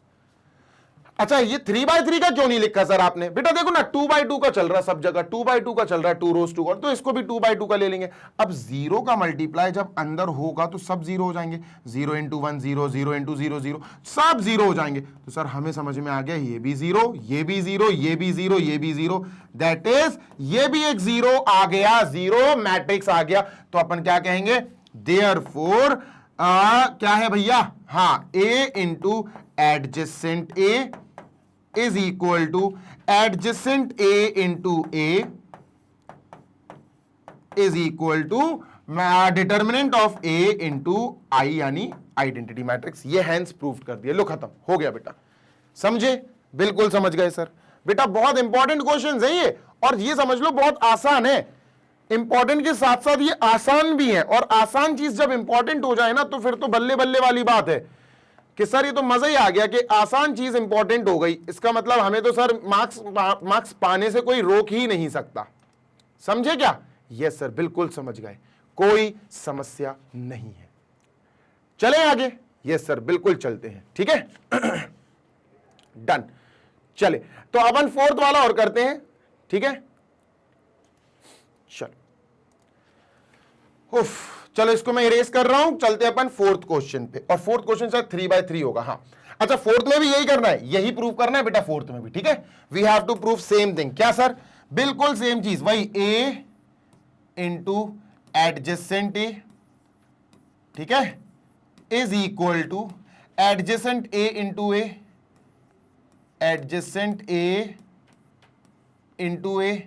[SPEAKER 1] अच्छा, ये 3x3 का क्यों नहीं लिखा सर आपने? बेटा देखो ना, 2x2 का चल रहा है सब जगह, 2x2 का चल रहा है, 2 रोज 2, तो इसको भी 2x2 का ले लेंगे। अब जीरो का मल्टीप्लाई जब अंदर होगा तो सब जीरो हो जाएंगे, 0 × 1 0, 0 × 0 0, सब जीरो हो जाएंगे। तो सर हमें समझ में आ गया, ये भी जीरो, ये भी जीरो, ये भी जीरो, ये भी जीरो, दैट इज ये भी एक जीरो आ गया, जीरो मैट्रिक्स आ गया। तो अपन क्या कहेंगे? देयरफॉर क्या है भैया? हाँ, A × adjacent A is equal to adjacent A into A is equal to determinant of A into I, यानी आइडेंटिटी मैट्रिक्स। ये हैंस प्रूव कर दिया, लो खत्म हो गया बेटा, समझे? बिल्कुल समझ गए सर। बेटा बहुत इंपॉर्टेंट क्वेश्चन है ये, और ये समझ लो बहुत आसान है। इंपॉर्टेंट के साथ साथ ये आसान भी है, और आसान चीज जब इंपॉर्टेंट हो जाए ना तो फिर तो बल्ले बल्ले वाली बात है कि सर ये तो मजा ही आ गया कि आसान चीज इंपॉर्टेंट हो गई। इसका मतलब हमें तो सर मार्क्स पाने से कोई रोक ही नहीं सकता, समझे क्या? यस सर, बिल्कुल समझ गए, कोई समस्या नहीं है। चलें आगे? यस सर, बिल्कुल चलते हैं, ठीक है? डन, चले तो अपन फोर्थ वाला और करते हैं, ठीक है? चलो, उफ, चलो इसको मैं इरेज कर रहा हूं, चलते अपन फोर्थ क्वेश्चन पे, और फोर्थ क्वेश्चन सर 3x3 होगा। हाँ अच्छा, फोर्थ में भी यही करना है, यही प्रूव करना है बेटा फोर्थ में भी, ठीक है? We have to prove same thing. क्या सर? बिल्कुल सेम चीज, वही A × एडजेसेंट A, ठीक है, is equal to adjacent A × A, adjacent A × A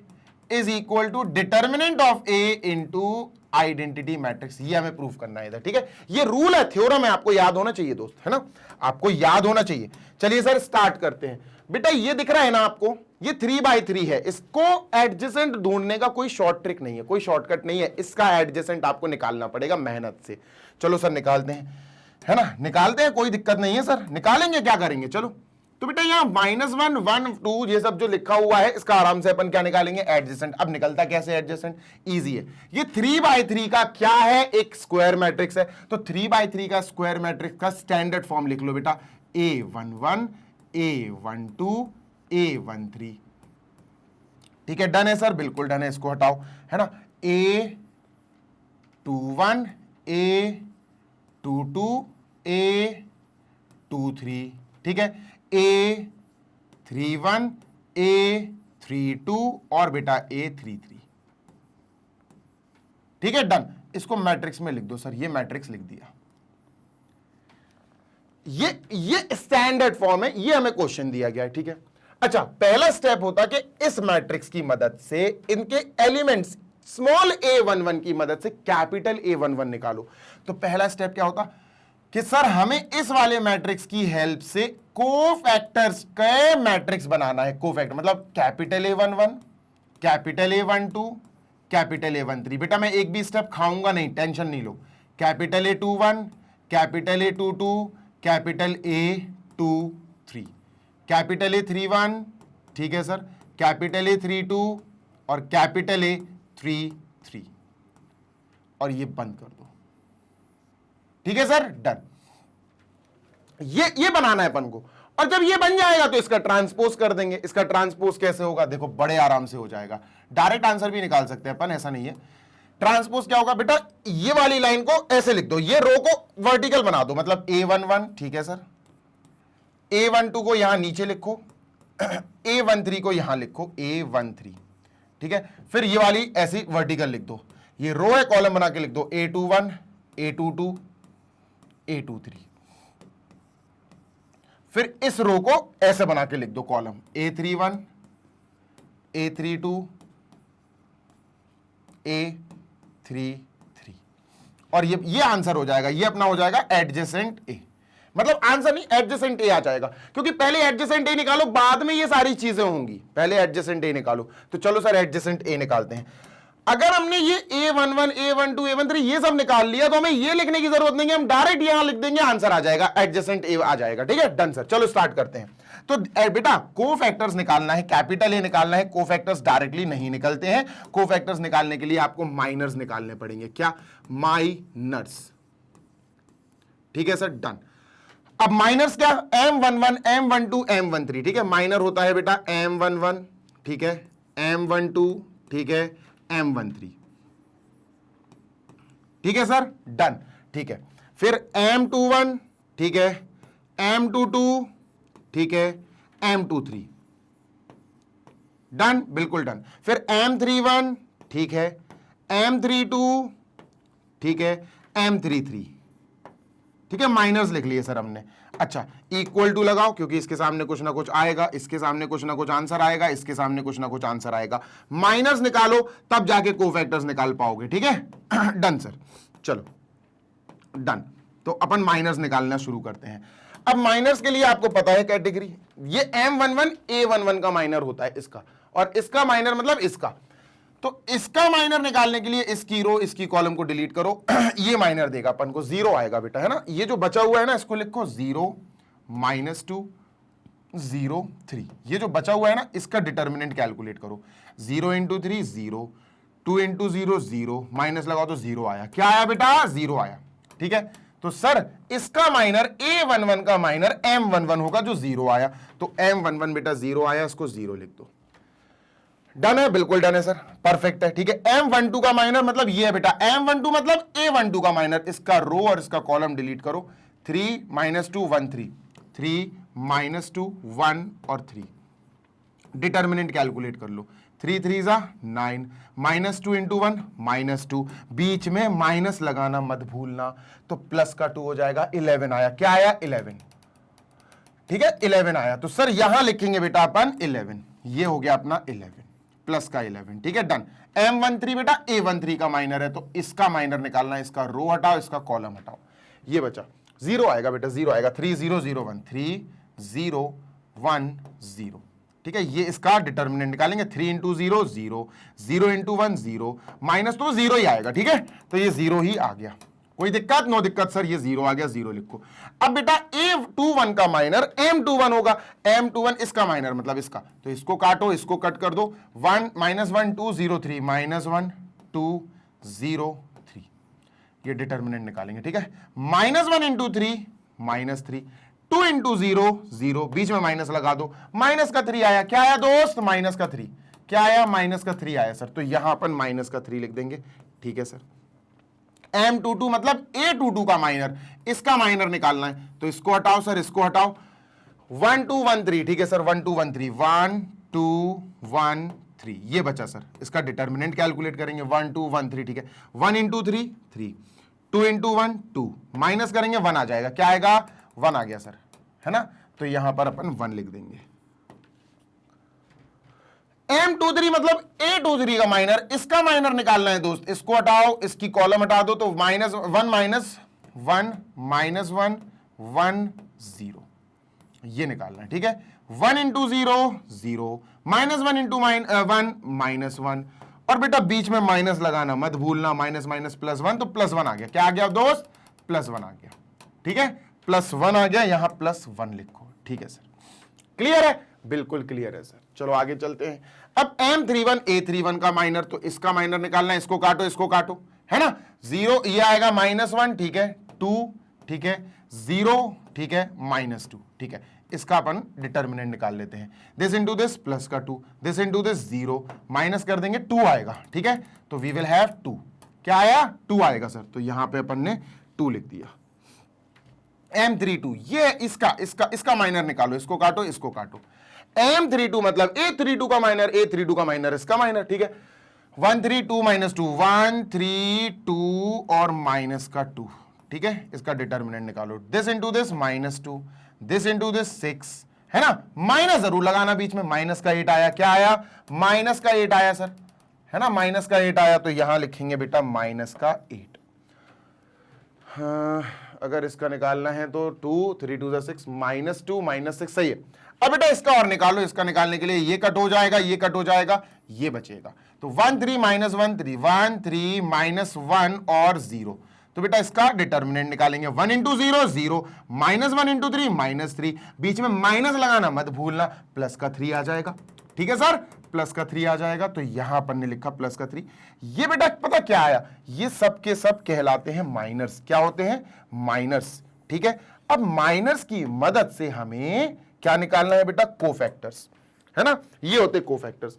[SPEAKER 1] is equal to determinant of A × identity matrix. ये हमें प्रूफ करना है इधर, ठीक है? ये रूल है, थ्योरम है, आपको याद होना चाहिए दोस्त, है ना? आपको याद होना चाहिए। चलिए सर स्टार्ट करते हैं। बेटा ये दिख रहा है ना आपको, ये 3x3 है, इसको एडजेसेंट ढूंढने का कोई शॉर्ट ट्रिक नहीं है, कोई शॉर्टकट नहीं है, इसका एडजेसेंट आपको निकालना पड़ेगा मेहनत से। चलो सर निकालते हैं, है ना? निकालते हैं, कोई दिक्कत नहीं है सर, निकालेंगे, क्या करेंगे? चलो तो बेटा यहाँ -1 1 2 ये सब जो लिखा हुआ है, इसका आराम से अपन क्या निकालेंगे? एडजेसेंट। अब निकलता कैसे एडजेसेंट? इजी है। ये 3x3 का क्या है? एक स्क्वायर मैट्रिक्स है, तो 3x3 का स्क्वायर मैट्रिक्स का स्टैंडर्ड फॉर्म लिख लो बेटा, A11 A12 A13, ठीक है? डन है सर, बिल्कुल डन है, इसको हटाओ, है ना? A21 A22 A23, ठीक है? A31 A32 और बेटा A33, ठीक है? डन। इसको मैट्रिक्स में लिख दो सर, ये मैट्रिक्स लिख दिया। ये स्टैंडर्ड फॉर्म है, ये हमें क्वेश्चन दिया गया है, ठीक है? अच्छा, पहला स्टेप होता कि इस मैट्रिक्स की मदद से इनके एलिमेंट्स स्मॉल a11 की मदद से कैपिटल A11 निकालो। तो पहला स्टेप क्या होता कि सर हमें इस वाले मैट्रिक्स की हेल्प से कोफैक्टर्स के मैट्रिक्स बनाना है। कोफैक्टर मतलब capital A11 capital A12 capital A13। बेटा मैं एक भी स्टेप खाऊंगा नहीं, टेंशन नहीं लो। Capital A21 capital A22 capital A23 capital A31, ठीक है सर, कैपिटल A32 और कैपिटल A33, और ये बंद कर दो, ठीक है सर? डन। ये बनाना है अपन को, और जब ये बन जाएगा तो इसका ट्रांसपोज कर देंगे। इसका ट्रांसपोज कैसे होगा? देखो बड़े आराम से हो जाएगा, डायरेक्ट आंसर भी निकाल सकते हैं अपन, ऐसा नहीं है। ट्रांसपोज क्या होगा बेटा? ये वाली लाइन को ऐसे लिख दो, ये रो को वर्टिकल बना दो, मतलब A11, ठीक है सर, A12 को यहां नीचे लिखो, A13 को यहां लिखो A13, ठीक है। फिर ये वाली ऐसी वर्टिकल लिख दो, ये रो है, कॉलम बना के लिख दो A21, A22, A23। फिर इस रो को ऐसे बना के लिख दो, कॉलम A31, A32, A33, और ये आंसर हो जाएगा, ये अपना हो जाएगा एडजेसेंट ए। मतलब आंसर नहीं, एडजेसेंट ए आ जाएगा, क्योंकि पहले एडजेसेंट ए निकालो, बाद में ये सारी चीजें होंगी, पहले एडजेसेंट ए निकालो। तो चलो सर एडजेसेंट ए निकालते हैं। अगर हमने ये A11, A12, A13 ये सब निकाल लिया तो हमें ये लिखने की जरूरत नहीं है, हम डायरेक्ट यहां लिख देंगे, आंसर आ जाएगा, एडजेसेंट ए आ जाएगा। ठीक है, डन सर। चलो स्टार्ट करते हैं। तो बेटा कोफैक्टर्स निकालना है, कैपिटल ए निकालना है। कोफैक्टर्स डायरेक्टली नहीं निकलते हैं, कोफैक्टर्स निकालने के लिए आपको माइनर्स निकालने पड़ेंगे। क्या? माइनर्स। ठीक है सर, डन। अब माइनर्स क्या? M11, M12, M13। ठीक है, माइनर होता है बेटा M11, ठीक है, M12, ठीक है, M13। ठीक है सर, डन। ठीक है, फिर M21, ठीक है, M22, ठीक है, M23, डन, बिल्कुल डन। फिर M31, ठीक है, M32, ठीक है, M33। ठीक है, माइनर्स लिख लिए सर हमने। अच्छा, इक्वल टू लगाओ, क्योंकि इसके सामने कुछ ना कुछ आएगा, इसके सामने कुछ ना कुछ आंसर आएगा, इसके सामने कुछ ना कुछ आंसर आएगा। माइनर्स निकालो, तब जाके कोफैक्टर्स निकाल पाओगे। ठीक है, डन सर। चलो डन। तो अपन माइनर्स निकालना शुरू करते हैं। अब माइनर्स के लिए आपको पता है कैटेगरी, ये M11 A11 का माइनर होता है इसका, और इसका माइनर मतलब इसका। तो इसका माइनर निकालने के लिए इसकी रो, इसकी कॉलम को डिलीट करो। ये माइनर देगा अपन को, 0 आएगा बेटा, है ना। ये जो बचा हुआ है ना, इसको लिखो 0, -2, 0, 3। ये जो बचा हुआ है ना, इसका डिटर्मिनेंट कैलकुलेट करो। 0 × 3 0, 2 × 0 0, माइनस लगाओ तो 0 आया। क्या आया बेटा? 0 आया। ठीक है, तो सर इसका माइनर A11 का माइनर M11 होगा, जो 0 आया। तो M11 बेटा 0 आया, इसको 0 लिख दो। डन है, बिल्कुल डन है सर, परफेक्ट है। ठीक है, M12 का माइनर मतलब ये है बेटा, M12 मतलब A12 का माइनर। इसका रो और इसका कॉलम डिलीट करो। 3 - 2 1 3, 3 - 2 1 और 3। डिटर्मिनेंट कैलकुलेट कर लो। 3 3 9, -2 × 1 -2, बीच में माइनस लगाना मत भूलना, तो प्लस का 2 हो जाएगा। 11 आया। क्या आया? 11। ठीक है, 11 आया। तो सर यहां लिखेंगे बेटा अपन 11। ये हो गया अपना 11 प्लस का 11। ठीक है, डन। M13 बेटा A13 का माइनर है, तो इसका माइनर निकालना है। इसका रो हटाओ, इसका कॉलम हटाओ। ये बचा 0 आएगा बेटा, 0 आएगा। 3 0 0 1, 3 0 1 0। ठीक है, ये इसका डिटर्मिनेंट निकालेंगे। 3 × 0 0, 0 × 1 0, माइनस तो 0 ही आएगा। ठीक है, तो ये 0 ही आ गया। कोई दिक्कत? नो दिक्कत सर, ये 0 आ गया, 0 लिखो। अब बेटा A21 का माइनर M21 होगा। M21 इसका माइनर मतलब इसका, तो इसको काटो, इसको कट कर दो। 1 -1 2 0 3, -1 2 0 3। ये डिटर्मिनेंट निकालेंगे। ठीक है, -1 × 3 -3, 2 × 0 0, बीच में माइनस लगा दो। माइनस का 3 आया। क्या आया दोस्त? माइनस का 3। क्या आया? माइनस का 3 आया सर। तो यहां अपन माइनस का 3 लिख देंगे। ठीक है सर। M22 मतलब A22 का माइनर, इसका माइनर निकालना है, तो इसको हटाओ सर, इसको हटाओ। 1 2 1 3। ठीक है सर, 1 2 1 3, 1 2 1 3, ये बचा सर। इसका डिटर्मिनेंट कैलकुलेट करेंगे। 1 2 1 3। ठीक है, 1 × 3 3, 2 × 1 2, माइनस करेंगे 1 आ जाएगा। क्या आएगा? 1 आ गया सर, है ना। तो यहां पर अपन 1 लिख देंगे। M23 मतलब A23 का माइनर, इसका माइनर निकालना है दोस्त। इसको हटाओ, इसकी कॉलम हटा दो, तो -1 -1 -1 1 0, ये निकालना है। ठीक है, 1 × 0 0, -1 × 1 -1, और बेटा बीच में माइनस लगाना मत भूलना। माइनस माइनस +1, तो +1 आ गया। क्या आ गया दोस्त? +1 आ गया। ठीक है, +1 आ गया, यहां +1 लिखो। ठीक है सर, क्लियर है? बिल्कुल क्लियर है सर। चलो आगे चलते हैं। अब M31 A31 का माइनर, तो इसका माइनर निकालना है। इसको काटो, इसको काटो, है ना। 0 ये आएगा, -1, ठीक है, 2, ठीक है, 0, ठीक है, -2, ठीक है। इसका अपन डिटर्मिनेंट निकाल लेते हैं। दिस इंटू दिस प्लस का 2, दिस इंटू दिस 0, माइनस कर देंगे 2 आएगा। ठीक है, तो वी विल हैव 2। क्या आया? 2 आएगा सर। तो यहां पे अपन ने 2 लिख दिया। M32 ये इसका माइनर निकालो, इसको काटो, इसको काटो। M32 मतलब A32 का माइनर, A32 का माइनर इसका माइनर, ठीक है। 132 माइनस 2 132 और माइनस का 2, ठीक है। इसका डिटर्मिनेंट निकालो, this into this -2, this into this 6, है ना। माइनस जरूर लगाना बीच में, माइनस का 8 आया, क्या आया, माइनस का 8 आया सर, है ना, माइनस का 8 आया, तो यहां लिखेंगे बेटा माइनस का 8। हाँ, अगर इसका निकालना है तो 2 3 2 6 -2 -6 सही है। अब बेटा इसका और निकालो, इसका निकालने के लिए ये कट हो जाएगा, ये कट हो जाएगा, ये बचेगा, तो 1 3 -1 3 1 3 -1 और 0, तो बेटा इसका डिटर्मिनेंट निकालेंगे, 1 इंटू 0 0, -1 इंटू 3 -3, बीच में माइनस लगाना मत भूलना, प्लस का 3 आ जाएगा, ठीक है सर, प्लस का 3 आ जाएगा, तो यहां अपन ने लिखा प्लस का 3। ये बेटा पता क्या आया, ये सब के सब कहलाते हैं माइनर्स, क्या होते हैं, माइनर्स, ठीक है। अब माइनर्स की मदद से हमें क्या निकालना है बेटा, कोफैक्टर्स, है ना, ये होते कोफैक्टर्स।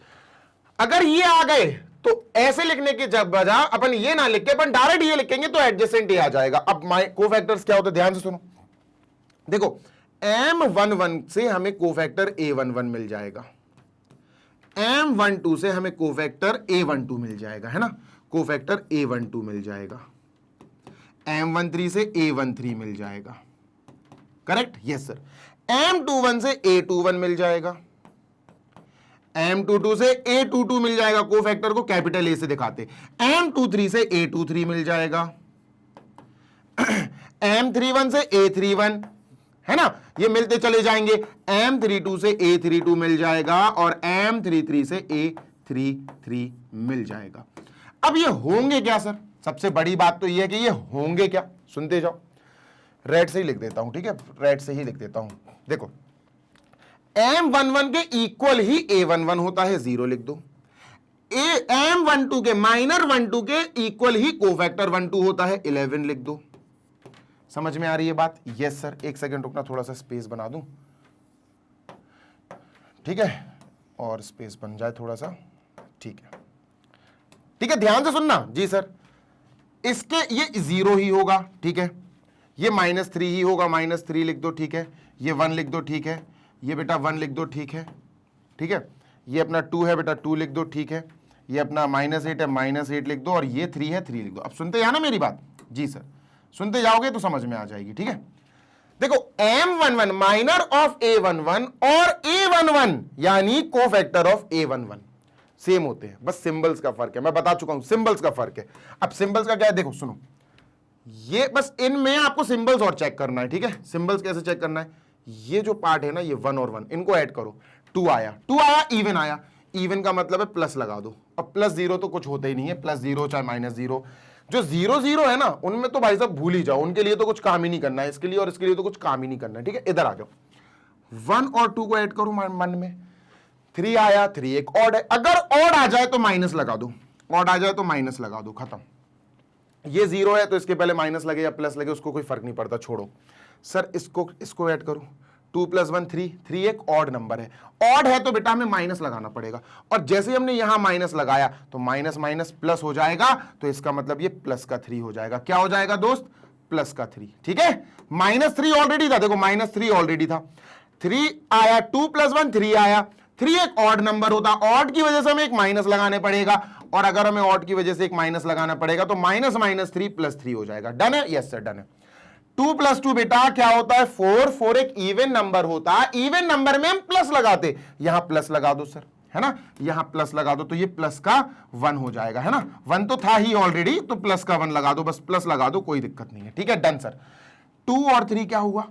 [SPEAKER 1] अगर ये आ गए तो ऐसे लिखने के जब बजाय अपन ये ना लिख के अपन डायरेक्ट ये लिखेंगे तो एडजेसेंट ये आ जाएगा। अब कोफैक्टर्स क्या होते हैं, ध्यान से सुनो, देखो M11 से हमें कोफैक्टर A11 मिल जाएगा, M12 से हमें कोफैक्टर A12 मिल जाएगा, है ना, कोफैक्टर A12 मिल जाएगा, M13 से A13 मिल जाएगा, करेक्ट, यस सर। M21 से A21 मिल जाएगा, M22 से A22 मिल जाएगा, कोफैक्टर को कैपिटल ए से दिखाते, M23 से A23 मिल जाएगा, M31 से A31, है ना, ये मिलते चले जाएंगे, M32 से A32 मिल जाएगा और M33 से A33 मिल जाएगा। अब ये होंगे क्या सर, सबसे बड़ी बात तो ये है कि ये होंगे क्या, सुनते जाओ, रेड से ही लिख देता हूं, ठीक है, रेड से ही लिख देता हूं, देखो M11 के इक्वल ही A11 होता है, 0 लिख दो, M12 के -12 के इक्वल ही कोफैक्टर 12 होता है, 11 लिख दो। समझ में आ रही है बात, यस सर, एक सेकंड रुकना, थोड़ा सा स्पेस बना दूं, ठीक है, और स्पेस बन जाए थोड़ा सा, ठीक है, ठीक है, ध्यान से सुनना जी सर, इसके ये 0 ही होगा, ठीक है, ये -3 ही होगा, -3 लिख दो, ठीक है, ये 1 लिख दो, ठीक है, ये बेटा 1 लिख दो, ठीक है, ठीक है, ये अपना 2 है बेटा, 2 लिख दो, ठीक है, ये अपना -8 है, -8 लिख दो, और ये 3 है, 3 लिख दो। अब सुनते जाना मेरी बात, जी सर, सुनते जाओगे तो समझ में आ जाएगी, ठीक है। देखो M11 माइनर ऑफ A11 और A11 यानी कोफैक्टर ऑफ A11 सेम होते हैं, बस सिंबल्स का फर्क है, मैं बता चुका हूं सिंबल्स का फर्क है। अब सिंबल्स का क्या है, देखो सुनो, ये बस इनमें आपको सिंबल्स और चेक करना है, ठीक है। सिंबल्स कैसे चेक करना है, ये जो पार्ट है ना, ये 1 और 1 इनको ऐड करो, 2 आया, इवन आया, इवन का मतलब है प्लस लगा दो, अब +0 तो कुछ होता ही नहीं है, +0 चाहे -0, जो 0 0 है ना, उनमें तो भाई साहब भूल ही जाओ, उनके लिए तो कुछ काम ही नहीं करना है, इसके लिए और इसके लिए तो कुछ काम ही नहीं करना है, ठीक है। इधर आ जाओ, 1 और 2 को ऐड करो मन में, 3 आया, 3 एक ऑड है, अगर ऑड आ जाए तो माइनस लगा दो, ऑड आ जाए तो माइनस लगा दो, खत्म। ये 0 है तो इसके पहले माइनस लगे या प्लस लगे उसको कोई फर्क नहीं पड़ता, छोड़ो। सर इसको ऐड करो, 2 + 1 3, 3 एक ऑड नंबर है, ऑड है तो बेटा हमें माइनस लगाना पड़ेगा, और जैसे ही हमने यहां माइनस लगाया तो माइनस माइनस प्लस हो जाएगा, तो इसका मतलब ये प्लस का 3 हो जाएगा, क्या हो जाएगा दोस्त, प्लस का 3, ठीक है। -3 ऑलरेडी था, देखो -3 ऑलरेडी था, 3 आया, 2 + 1 3 आया, 3 एक ऑड नंबर होता, ऑड की वजह से हमें एक माइनस लगाने पड़ेगा, और अगर हमें ऑड की वजह से एक माइनस लगाना पड़ेगा तो -3 + 3 हो जाएगा, डन है, यस सर डन है। 2 + 2 बेटा क्या होता है, 4, 4 एक इवन नंबर होता है, इवन नंबर में हम प्लस लगाते, यहां प्लस लगा दो सर, है ना, यहां प्लस लगा दो, तो ये प्लस का 1 हो जाएगा, है ना, 1 तो था ही ऑलरेडी, तो प्लस का 1 लगा दो, बस प्लस लगा दो, कोई दिक्कत नहीं है, ठीक है, डन सर। 2 और 3 क्या हुआ,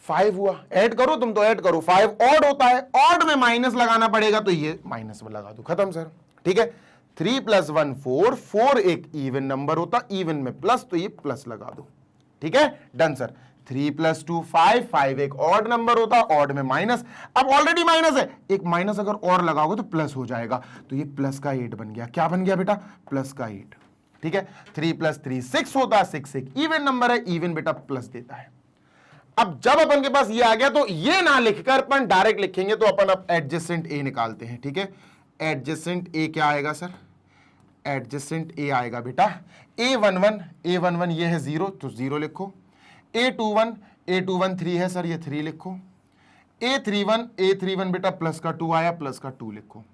[SPEAKER 1] 5 हुआ, ऐड करो तुम तो ऐड करो, 5 ऑड होता है, ऑड में माइनस लगाना पड़ेगा, तो ये माइनस में लगा दो, खत्म सर, ठीक है। 3 + 1 4, 4 एक इवन नंबर होता, इवन में प्लस, तो ये प्लस लगा दो, ठीक है, डन सर। 3 + 2 5, 5 एक ऑड नंबर होता, ऑड में माइनस, अब ऑलरेडी माइनस है, एक माइनस अगर और लगाओगे तो प्लस हो जाएगा, तो ये प्लस का 8 बन गया, क्या बन गया बेटा, प्लस का 8, ठीक है। 3 + 3 6 होता है, 6 एक इवन नंबर है, इवन बेटा प्लस देता है। अब जब अपन के पास ये आ गया तो ये ना लिखकर अपन डायरेक्ट लिखेंगे, तो अपन अब एडजेसेंट ए निकालते हैं, ठीक है। एडजेसेंट ए क्या आएगा सर, एडजेसेंट ए आएगा बेटा A11 ये है 0 तो 0 लिखो, A21 A21 3 है सर, ये 3 लिखो। A31 बेटा प्लस का 2 आया, प्लस का 2 लिखो।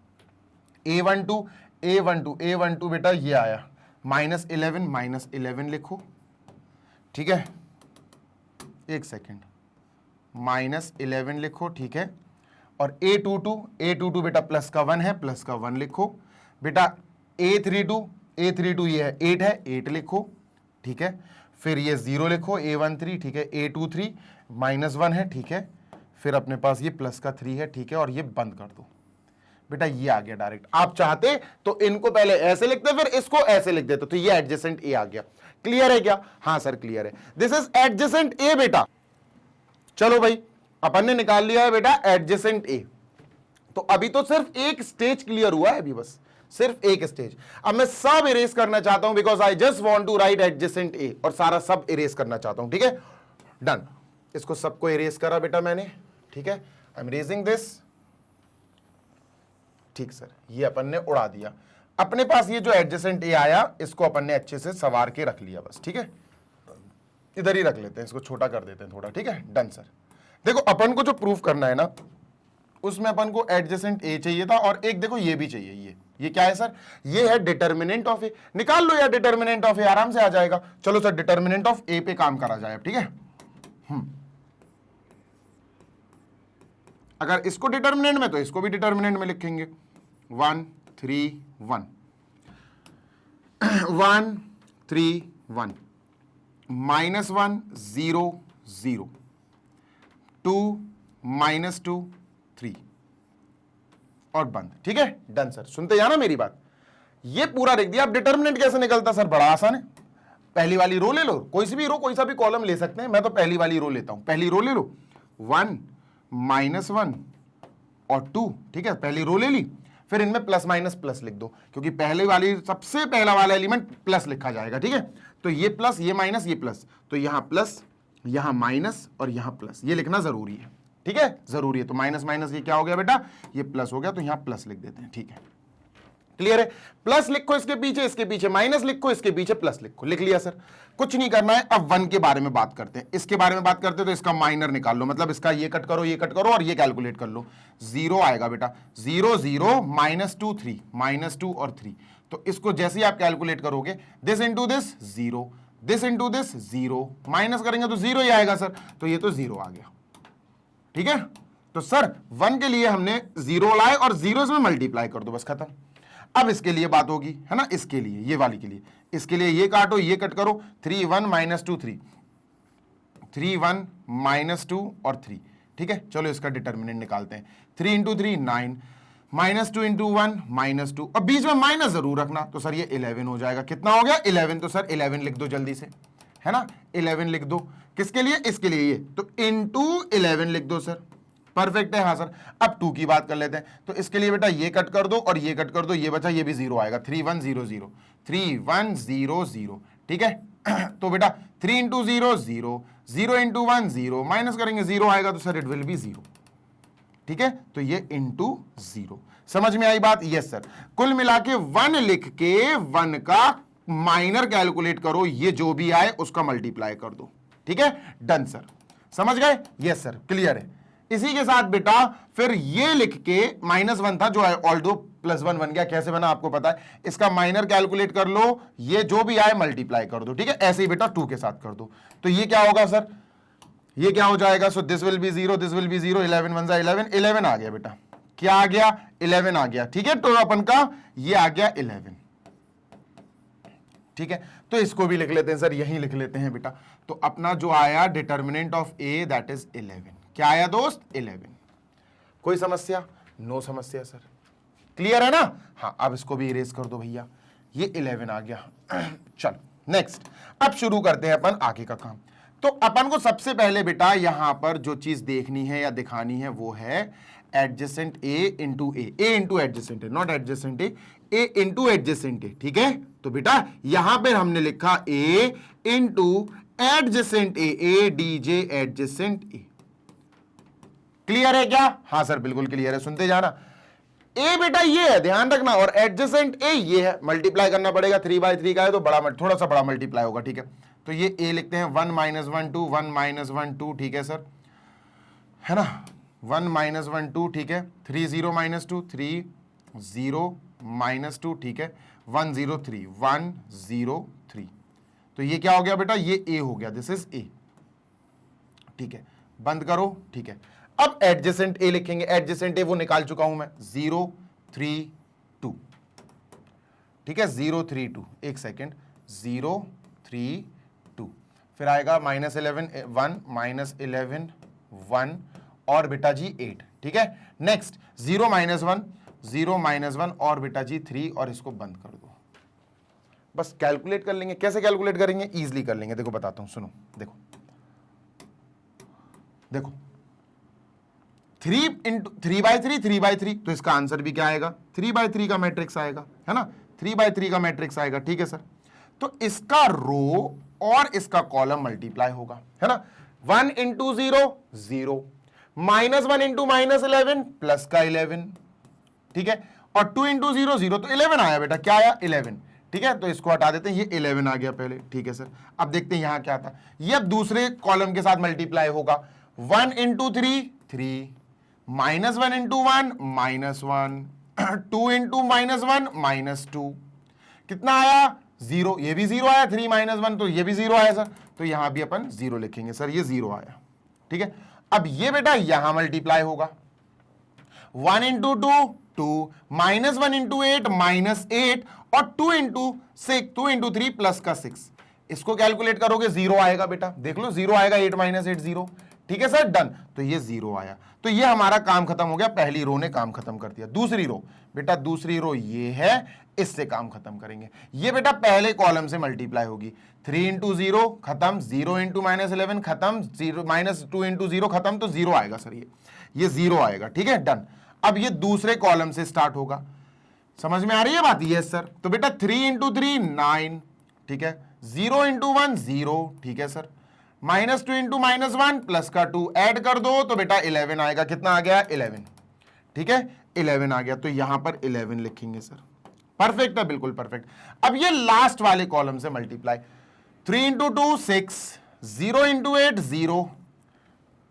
[SPEAKER 1] A12 बेटा ये आया -11 लिखो, ठीक है, एक सेकेंड, -11 लिखो, ठीक है। और A22 बेटा प्लस का 1 है, प्लस का 1 लिखो बेटा। A32 ये है 8 है, 8 लिखो, ठीक है। फिर ये 0 लिखो, A13, ठीक है। A23 -1 है, ठीक है। फिर अपने पास ये प्लस का 3 है, ठीक है। और ये बंद कर दो बेटा, ये आ गया डायरेक्ट। आप चाहते तो इनको पहले ऐसे लिखते, फिर इसको ऐसे लिख देते, तो ये एडजेसेंट ए आ गया। क्लियर है क्या? हाँ सर क्लियर है, दिस इज एडजेसेंट ए बेटा। चलो भाई, अपन ने निकाल लिया है बेटा एडजेसेंट ए। तो अभी तो सिर्फ एक स्टेज क्लियर हुआ है, अभी बस सिर्फ एक स्टेज। अब मैं सब इरेज करना चाहता हूं, because I just want to write adjacent A, और सारा सब इरेज करना चाहता हूं, ठीक है। डन, इसको सबको इरेज करा बेटा मैंने, ठीक है। आई एम इरेजिंग दिस, ठीक सर, ये अपन ने उड़ा दिया। अपने पास ये जो एडजेसेंट ए आया, इसको अपन ने अच्छे से सवार के रख लिया बस, ठीक है। इधर ही रख लेते हैं, इसको छोटा कर देते हैं थोड़ा, ठीक है। Done sir. देखो अपन को जो प्रूफ करना है ना, उसमें अपन को एडजेसेंट ए चाहिए था, और एक देखो ये भी चाहिए। ये क्या है सर? ये है डिटर्मिनेंट ऑफ ए। निकाल लो यार डिटर्मिनेंट ऑफ ए, आराम से आ जाएगा। चलो सर डिटर्मिनेंट ऑफ ए पे काम करा जाए, ठीक है। अगर इसको डिटर्मिनेंट में, तो इसको भी डिटर्मिनेंट में लिखेंगे। 1 3 1 1 3 1 -1 0 0 2 -2 3 और बंद, ठीक है। Done sir. सुनते जाना मेरी बात, ये पूरा लिख दिया। अब डिटर्मिनेंट कैसे निकलता सर? बड़ा आसान है, पहली वाली रो ले लो, कोई सी भी रो, कोई सा भी कॉलम ले सकते हैं। मैं तो पहली वाली रो लेता हूं, पहली रो ले लो। 1 -1 और 2, ठीक है, पहली रो ले ली। फिर इनमें प्लस माइनस प्लस लिख दो, क्योंकि पहले वाली सबसे पहला वाला एलिमेंट प्लस लिखा जाएगा, ठीक है। तो ये प्लस, ये माइनस, ये प्लस, तो यहां प्लस, यहां माइनस और यहां प्लस, ये लिखना जरूरी है, ठीक है, जरूरी है। तो माइनस माइनस ये क्या हो गया बेटा? ये प्लस हो गया, तो यहां प्लस लिख देते हैं, ठीक है। क्लियर है? प्लस लिखो इसके पीछे माइनस लिखो, इसके पीछे प्लस लिखो। लिख लिया सर, कुछ नहीं करना है। अब 1 के बारे में बात करते हैं। इसके बारे में बात करते हैं, तो इसका माइनर निकाल लो, मतलब इसका ये कट करो, ये कट करो, और ये कैलकुलेट कर लो। 0 आएगा बेटा, 0 0 -2 3 -2 और 3। तो इसको जैसे ही आप कैलकुलेट करोगे, this into this 0, this into this 0, minus करेंगे तो 0 ही आएगा सर। तो ये तो 0 आ गया, ठीक है। तो सर 1 के लिए हमने 0 लाए, और 0 में मल्टीप्लाई कर दो, बस खत्म। अब इसके लिए बात होगी, है ना, इसके लिए, ये वाली के लिए, इसके लिए ये काटो, ये कट करो। 3 1 -2 3 3 1 -2 और 3, ठीक है। चलो इसका डिटर्मिनेंट निकालते हैं। 3 × 3 9, -2 × 1 -2, अब बीच में माइनस जरूर रखना। तो सर ये 11 हो जाएगा। कितना हो गया? 11। तो सर 11 लिख दो जल्दी से, है ना, 11 लिख दो। किसके लिए? इसके लिए, ये तो इंटू 11 लिख दो सर। परफेक्ट है, हाँ सर। अब 2 की बात कर लेते हैं। तो इसके लिए बेटा ये कट कर दो और ये कट कर दो, ये बचा, ये भी 0 आएगा। 3 1 0 0 3 1 0 0, ठीक है। तो बेटा 3 × 0 0 0 × 1 0, माइनस करेंगे 0 आएगा, तो सर इट विल बी 0, ठीक है। तो ये इंटू 0। समझ में आई बात? Yes sir. कुल मिला के 1 लिख के 1 का माइनर कैलकुलेट करो, ये जो भी आए उसका मल्टीप्लाई कर दो, ठीक है। Done sir. समझ गए? यस सर, क्लियर है। इसी के साथ बेटा फिर ये लिख के, -1 था जो ऑल्दो +1 बन गया, कैसे बना आपको पता है। इसका माइनर कैलकुलेट कर लो, ये जो भी आए मल्टीप्लाई कर दो, ठीक है। ऐसे ही बेटा 2 के साथ कर दो। तो ये क्या होगा सर? ये क्या हो जाएगा? So this will be 0, this will be 0, 11 1 11, 11 आ गया बेटा। क्या आ गया? 11 आ गया, ठीक है। तो अपन का ये आ गया 11, ठीक है। तो इसको भी लिख लेते हैं सर, यही लिख लेते हैं बेटा। तो अपना जो आया determinant of A, that is 11। क्या आया दोस्त? 11। कोई समस्या? नो समस्या सर, क्लियर है ना। हाँ, अब इसको भी इरेज कर दो भैया, ये 11 आ गया। चल नेक्स्ट, अब शुरू करते हैं अपन आगे का काम। तो अपन को सबसे पहले बेटा यहां पर जो चीज देखनी है या दिखानी है वो है adjacent A into A into adjacent A, not adjacent A into adjacent A, ठीक है। तो बेटा यहां पर हमने लिखा ए इंटू एडजेसेंट ए डीजे एडजेसेंट ए। क्लियर है क्या? हाँ सर बिल्कुल क्लियर है, सुनते जाना। ए बेटा ये है, ध्यान रखना, और एडजेसेंट ए ये है। मल्टीप्लाई करना पड़ेगा, 3/3 का है तो बड़ा, थोड़ा सा बड़ा मल्टीप्लाई होगा, ठीक है। तो ये a लिखते हैं 1 -1 2 1 -1 2, ठीक है सर, है ना, 1 -1 2, ठीक है, 3 0 -2 3 0 -2, ठीक है, 1 0 3 1 0 3। तो ये क्या हो गया बेटा, ये a हो गया, दिस इज a, ठीक है, बंद करो, ठीक है। अब एडजेसेंट a लिखेंगे, एडजेसेंट a वो निकाल चुका हूं मैं, 0 3 2, ठीक है, 0 3 2, एक सेकेंड, 0 3 2, फिर आएगा -11 1 -11 1 और बेटा जी 8, ठीक है। नेक्स्ट 0 -1 और बेटा जी 3 और इसको बंद कर दो। बस कैलकुलेट कर लेंगे, कैसे कैलकुलेट करेंगे, इजीली कर लेंगे, देखो बताता हूं, सुनो, देखो देखो 3/3 तो इसका आंसर भी क्या आएगा, 3/3 का मैट्रिक्स आएगा, है ना, 3/3 का मैट्रिक्स आएगा, ठीक है सर। तो इसका रो और इसका कॉलम मल्टीप्लाई होगा, है ना, 1 × 0 0, -1 × -11 प्लस का 11, ठीक है, और 2 × 0 0, तो 11 आया बेटा, क्या आया 11, ठीक है। तो इसको हटा देते हैं, ये 11 आ गया पहले, ठीक है सर। अब देखते हैं यहां क्या था, ये अब दूसरे कॉलम के साथ मल्टीप्लाई होगा, 1 × 3 3, -1 × 1 -1, 2 × -1 -2, कितना आया 0, ये भी 0 आया, 3 -1 तो ये भी 0 आया सर, तो यहां भी अपन 0 लिखेंगे सर, ये 0 आया, ठीक है। अब ये बेटा यहां मल्टीप्लाई होगा, 1 × 2 2, -1 × 8 -8 और 2 × 3 प्लस का 6, इसको कैलकुलेट करोगे 0 आएगा बेटा, देख लो 0 आएगा, 8 - 8 0, ठीक है सर, डन। तो ये 0 आया, तो ये हमारा काम खत्म हो गया, पहली रो ने काम खत्म कर दिया। दूसरी रो बेटा, दूसरी रो ये है, इससे काम खत्म करेंगे, ये बेटा पहले कॉलम से मल्टीप्लाई होगी, 3 × 0 खत्म, 0 × -11 खत्म, 0 -2 × 0 खत्म, तो 0 आएगा सर, ये 0 आएगा, ठीक है, डन। अब ये दूसरे कॉलम से स्टार्ट होगा, समझ में आ रही है बात, यस सर। तो बेटा 3 × 3 9, ठीक है, 0 × 1 0, ठीक है सर, -2 × -1 प्लस का 2 ऐड कर दो, तो बेटा 11 आएगा, कितना आ गया 11, ठीक है, 11 आ गया, तो यहां पर 11 लिखेंगे सर, परफेक्ट है, बिल्कुल परफेक्ट। अब ये लास्ट वाले कॉलम से मल्टीप्लाई, 3 × 2 6, 0 × 8 0,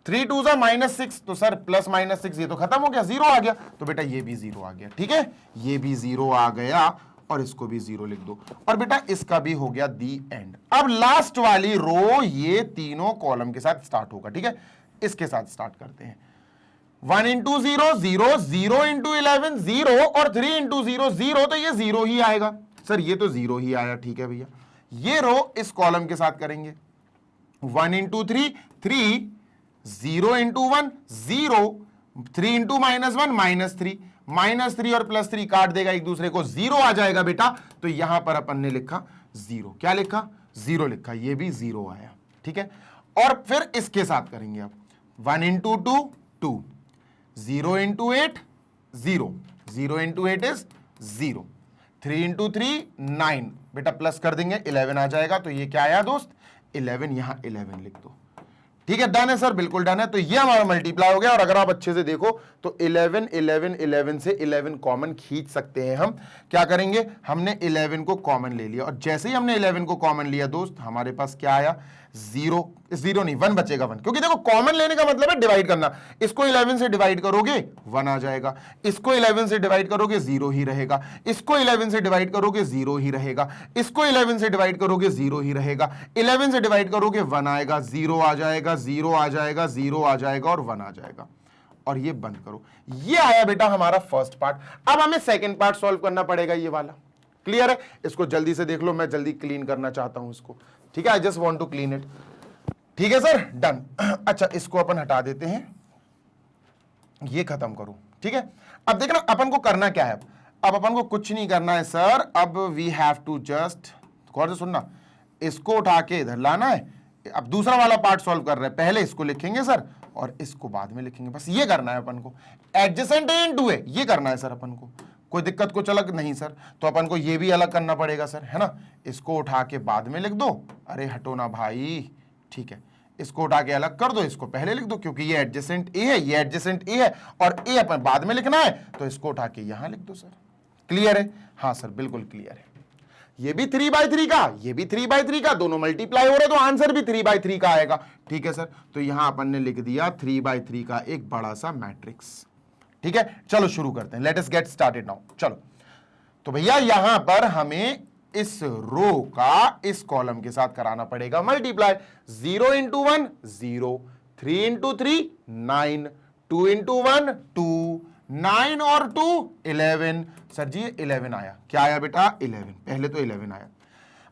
[SPEAKER 1] 3 2 -6, तो सर प्लस -6, ये तो खत्म हो गया, 0 आ गया, तो बेटा ये भी 0 आ गया, ठीक है, ये भी 0 आ गया और इसको भी 0 लिख दो, और बेटा इसका भी हो गया दी एंड। अब लास्ट वाली रो ये तीनों कॉलम के साथ स्टार्ट होगा, ठीक है, इसके साथ स्टार्ट करते हैं, 1 × 0 0, 0 × 11 0 और 3 × 0 0, तो ये 0 ही आएगा सर, ये तो 0 ही आया, ठीक है भैया। ये रो इस कॉलम के साथ करेंगे, 1 × 3 3, 0 × 1 0, 3 × -1 -3 और +3 काट देगा एक दूसरे को, 0 आ जाएगा बेटा। तो यहां पर अपन ने लिखा 0, क्या लिखा 0 लिखा, ये भी 0 आया, ठीक है। और फिर इसके साथ करेंगे आप, 1 × 2 2, 0 × 8 0, 0 × 8 इज 0, 3 × 3 9, बेटा प्लस कर देंगे 11 आ जाएगा, तो ये क्या आया दोस्त 11, यहां 11 लिख दो, ठीक है, डन है सर, बिल्कुल डन है। तो ये हमारा मल्टीप्लाई हो गया, और अगर आप अच्छे से देखो तो 11 11 11 से 11 कॉमन खींच सकते हैं हम। क्या करेंगे, हमने 11 को कॉमन ले लिया, और जैसे ही हमने 11 को कॉमन लिया दोस्त, हमारे पास क्या आया 0 नहीं 1 बचेगा 1, क्योंकि देखो कॉमन लेने का मतलब है डिवाइड करना, इसको 11 से डिवाइड करोगे 1 आ जाएगा, इसको 11 से डिवाइड करोगे 0 ही रहेगा, इसको 11 से डिवाइड करोगे 0 ही रहेगा, इसको 11 से डिवाइड करोगे 0 ही रहेगा, 11 से डिवाइड करोगे 1 आएगा, 0 आ जाएगा, 0 आ जाएगा, 0 आ जाएगा और 1 आ जाएगा, और ये बंद करो। ये आया बेटा हमारा फर्स्ट पार्ट। अब हमें सेकंड पार्ट सॉल्व करना पड़ेगा, ये वाला क्लियर है, इसको जल्दी से देख लो, मैं जल्दी क्लीन करना चाहता हूं इसको, ठीक है, I just want to clean it, ठीक है सर, डन। अच्छा इसको अपन हटा देते हैं, ये खत्म करो, ठीक है। अब देखना अपन को करना क्या है, अब अपन को कुछ नहीं करना है सर, अब वी हैव टू जस्ट, गौर से सुनना, इसको उठा के इधर लाना है। अब दूसरा वाला पार्ट सॉल्व कर रहे हैं, पहले इसको लिखेंगे सर और इसको बाद में लिखेंगे, बस ये करना है अपन को, एडजेसेंट ए इनटू ए, ये करना है सर अपन को, कोई दिक्कत कुछ अलग नहीं सर। तो अपन को ये भी अलग करना पड़ेगा सर, है ना, इसको उठा के बाद में लिख दो, अरे हटो ना भाई, ठीक है, इसको उठा के अलग कर दो, इसको पहले लिख दो, क्योंकि ये एडजेसेंट ए है, ये एडजेसेंट ए है, और ए अपन बाद में लिखना है, तो इसको उठा के यहां लिख दो सर, क्लियर है, हाँ सर बिल्कुल क्लियर है। ये भी 3/3 का, ये भी 3/3 का, दोनों मल्टीप्लाई हो रहे तो आंसर भी 3/3 का आएगा। ठीक है सर, तो यहां अपन ने लिख दिया 3/3 का एक बड़ा सा मैट्रिक्स। ठीक है, चलो शुरू करते हैं, let us get started now. चलो, तो भैया यहां पर हमें इस रो का इस कॉलम के साथ कराना पड़ेगा मल्टीप्लाई। 0 इंटू 1 0, 3 इंटू 3 9, 2 इंटू 1 2, 9 और 2 11। सर जी 11 आया, क्या आया बेटा 11, पहले तो 11 आया।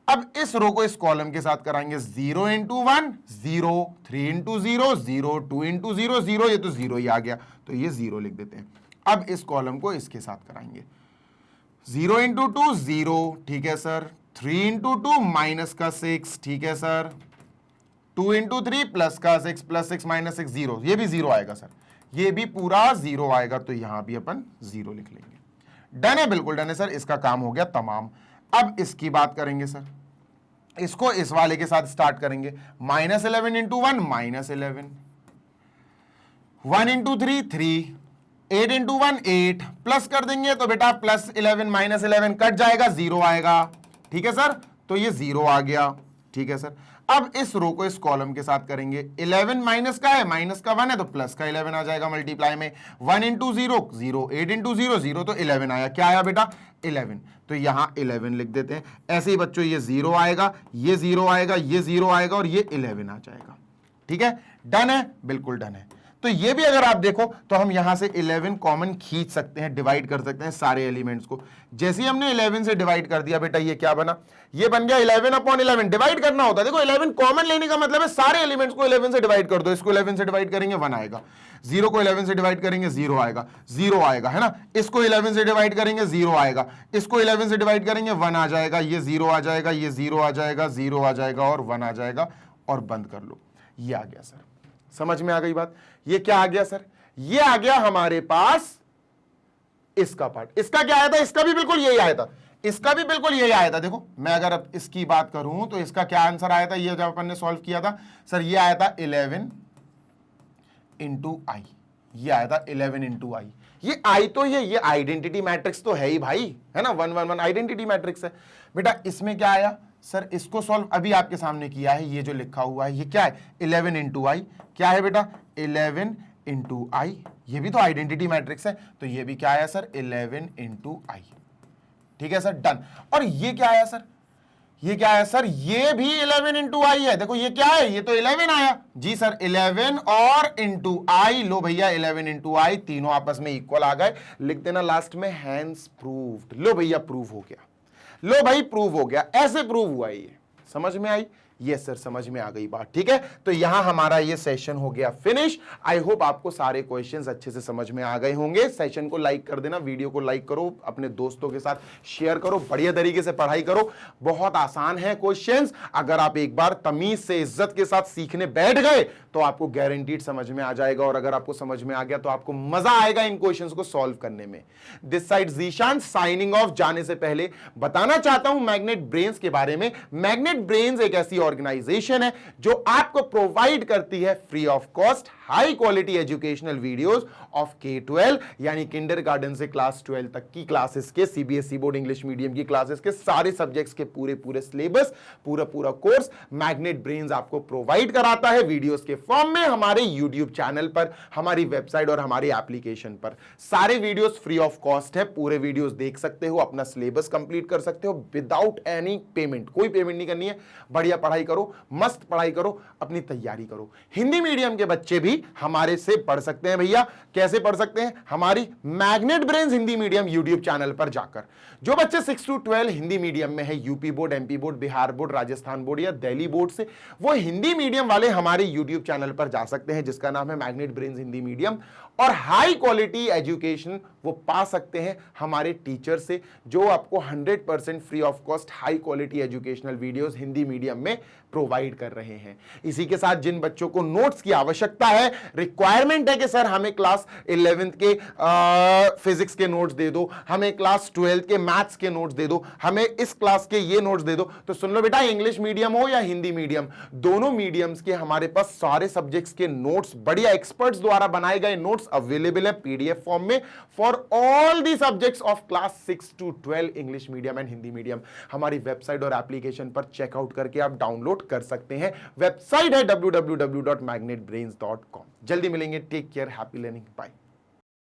[SPEAKER 1] अब इस रो को इस कॉलम के साथ कराएंगे 0 इंटू 1 0, 3 इंटू 0 0, 2 इंटू 0 0, ये तो 0 ही आ गया, तो ये 0 लिख देते हैं। अब इस कॉलम को इसके साथ कराएंगे 0 इंटू 2 0, ठीक है सर, 3 इंटू 2 माइनस का 6, ठीक है सर, 2 इंटू 3 प्लस का 6, प्लस 6 माइनस 6 0, ये भी 0 आएगा सर, ये भी पूरा 0 आएगा, तो यहां भी अपन 0 लिख लेंगे। डन है, बिल्कुल डन है सर, इसका काम हो गया तमाम। अब इसकी बात करेंगे सर, इसको इस वाले के साथ स्टार्ट करेंगे। -11 इंटू 1 -11, 1 इंटू 3 3, 8 इंटू 1 8, प्लस कर देंगे तो बेटा +11 -11 कट जाएगा, 0 आएगा। ठीक है सर, तो ये 0 आ गया। ठीक है सर, अब इस रो को इस कॉलम के साथ करेंगे। 11 माइनस का है, माइनस का 1 है, तो प्लस का 11 आ जाएगा मल्टीप्लाई में। 1 इंटू 0 0, 8 इंटू 0 0, तो 11 आया, क्या आया बेटा 11, तो यहां 11 लिख देते हैं। ऐसे ही बच्चों ये 0 आएगा, ये 0 आएगा, ये 0 आएगा और ये 11 आ जाएगा। ठीक है, डन है, बिल्कुल डन है। तो ये भी अगर आप देखो तो हम यहां से 11 कॉमन खींच सकते हैं, डिवाइड कर सकते हैं सारे एलिमेंट्स को। जैसे ही हमने 11 से डिवाइड कर दिया बेटा, ये क्या बना, ये बन गया 11/11। डिवाइड करना होता है, देखो 11 कॉमन लेने का मतलब है सारे एलिमेंट्स को 11 से डिवाइड कर दो। इसको 11 से डिवाइड करेंगे 1 आएगा, 0 को 11 से डिवाइड करेंगे 0 आएगा, 0 आएगा, है ना। इसको 11 से डिवाइड करेंगे 0 आएगा, इसको 11 से डिवाइड करेंगे 1 आ जाएगा, ये 0 आ जाएगा, ये 0 आ जाएगा, 0 आ जाएगा और 1 आ जाएगा, और बंद कर लो। ये आ गया सर, समझ में आ गई बात। ये क्या आ गया सर, ये आ गया हमारे पास इसका पार्ट। इसका क्या आया था, इसका भी बिल्कुल यही आया था, इसका भी बिल्कुल यही आया था। देखो मैं अगर अब इसकी बात करूं तो इसका क्या आंसर आया था, ये जब अपन ने सॉल्व किया था सर, ये आया था 11 इंटू आई, ये आया था 11 इंटू आई। ये आई तो ये आइडेंटिटी मैट्रिक्स तो है ही भाई, है ना, 1 1 1 आइडेंटिटी मैट्रिक्स है बेटा। इसमें क्या आया सर, इसको सॉल्व अभी आपके सामने किया है, ये जो लिखा हुआ है ये क्या है 11 इंटू आई, क्या है बेटा 11 इंटू आई, ये भी तो आइडेंटिटी मैट्रिक्स है, तो ये भी क्या आया सर 11 इंटू आई। ठीक है सर, डन। और ये क्या आया सर, ये क्या आया सर, ये भी 11 इंटू आई है। देखो ये क्या है, ये तो 11 आया जी सर, 11 और इंटू आई, लो भैया 11 इंटू आई, तीनों आपस में इक्वल आ गए। लिख देना लास्ट में हैंस प्रूव्ड। लो भैया प्रूव हो गया, लो भाई प्रूव हो गया, ऐसे प्रूव हुआ ये, समझ में आई। यस सर, समझ में आ गई बात। ठीक है, तो यहां हमारा ये सेशन हो गया फिनिश। आई होप आपको सारे क्वेश्चंस अच्छे से समझ में आ गए होंगे। सेशन को लाइक कर देना, वीडियो को लाइक करो, अपने दोस्तों के साथ शेयर करो, बढ़िया तरीके से पढ़ाई करो। बहुत आसान है क्वेश्चंस, अगर आप एक बार तमीज से इज्जत के साथ सीखने बैठ गए तो आपको गारंटीड समझ में आ जाएगा, और अगर आपको समझ में आ गया तो आपको मजा आएगा इन क्वेश्चंस को सॉल्व करने में। This side Zeeshan signing off. जाने से पहले बताना चाहता हूं मैग्नेट ब्रेन्स के बारे में। मैग्नेट ब्रेन्स एक ऐसी ऑर्गेनाइजेशन है जो आपको प्रोवाइड करती है free of cost high quality educational videos of K-12 यानी किंडरगार्टन से क्लास 12 तक की क्लासेस के, सीबीएसई बोर्ड इंग्लिश मीडियम की क्लासेस के सारे सब्जेक्ट्स के पूरे सिलेबस, पूरा कोर्स मैग्नेट ब्रेन्स आपको प्रोवाइड कराता है वीडियोस के फॉर्म में हमारे यूट्यूब चैनल पर, हमारी वेबसाइट और हमारी एप्लीकेशन पर। सारे वीडियोस फ्री ऑफ कॉस्ट है, पूरे वीडियोस देख सकते हो, अपना सिलेबस कंप्लीट कर सकते हो विदाउट एनी पेमेंट, कोई पेमेंट नहीं करनी है। बढ़िया पढ़ाई करो, मस्त पढ़ाई करो, अपनी तैयारी करो। हिंदी मीडियम के बच्चे भी हमारे से पढ़ सकते हैं भैया। कैसे पढ़ सकते हैं, हमारी magnet brains Hindi medium YouTube channel पर जाकर। जो बच्चे 6 to 12 हिंदी मीडियम में है, UP board, MP board, Bihar board, Rajasthan board या दिल्ली बोर्ड से, वो हिंदी मीडियम वाले हमारे यूट्यूब चैनल पर जा सकते हैं जिसका नाम है मैग्नेट ब्रेन्स हिंदी मीडियम, और हाई क्वालिटी एजुकेशन वो पा सकते हैं हमारे टीचर से, जो आपको 100% free of cost high quality educational videos Hindi medium में प्रोवाइड कर रहे हैं। इसी के साथ जिन बच्चों को नोट्स की आवश्यकता है, रिक्वायरमेंट है कि सर हमें क्लास 11th के फिजिक्स के नोट्स दे दो, हमें क्लास 12th के मैथ्स के नोट्स दे दो, हमें इस क्लास के ये नोट्स दे दो, तो सुन लो बेटा, इंग्लिश मीडियम हो या हिंदी मीडियम, दोनों मीडियम्स के हमारे पास सारे सब्जेक्ट्स के नोट्स, बढ़िया एक्सपर्ट्स द्वारा बनाए गए नोट्स अवेलेबल है पीडीएफ फॉर्म में for all the subjects of class 6 to 12 English medium and Hindi medium. हमारी वेबसाइट और एप्लीकेशन पर चेकआउट करके आप डाउनलोड कर सकते हैं। वेबसाइट है www.magnetbrains.com। जल्दी मिलेंगे, take care, happy learning, bye.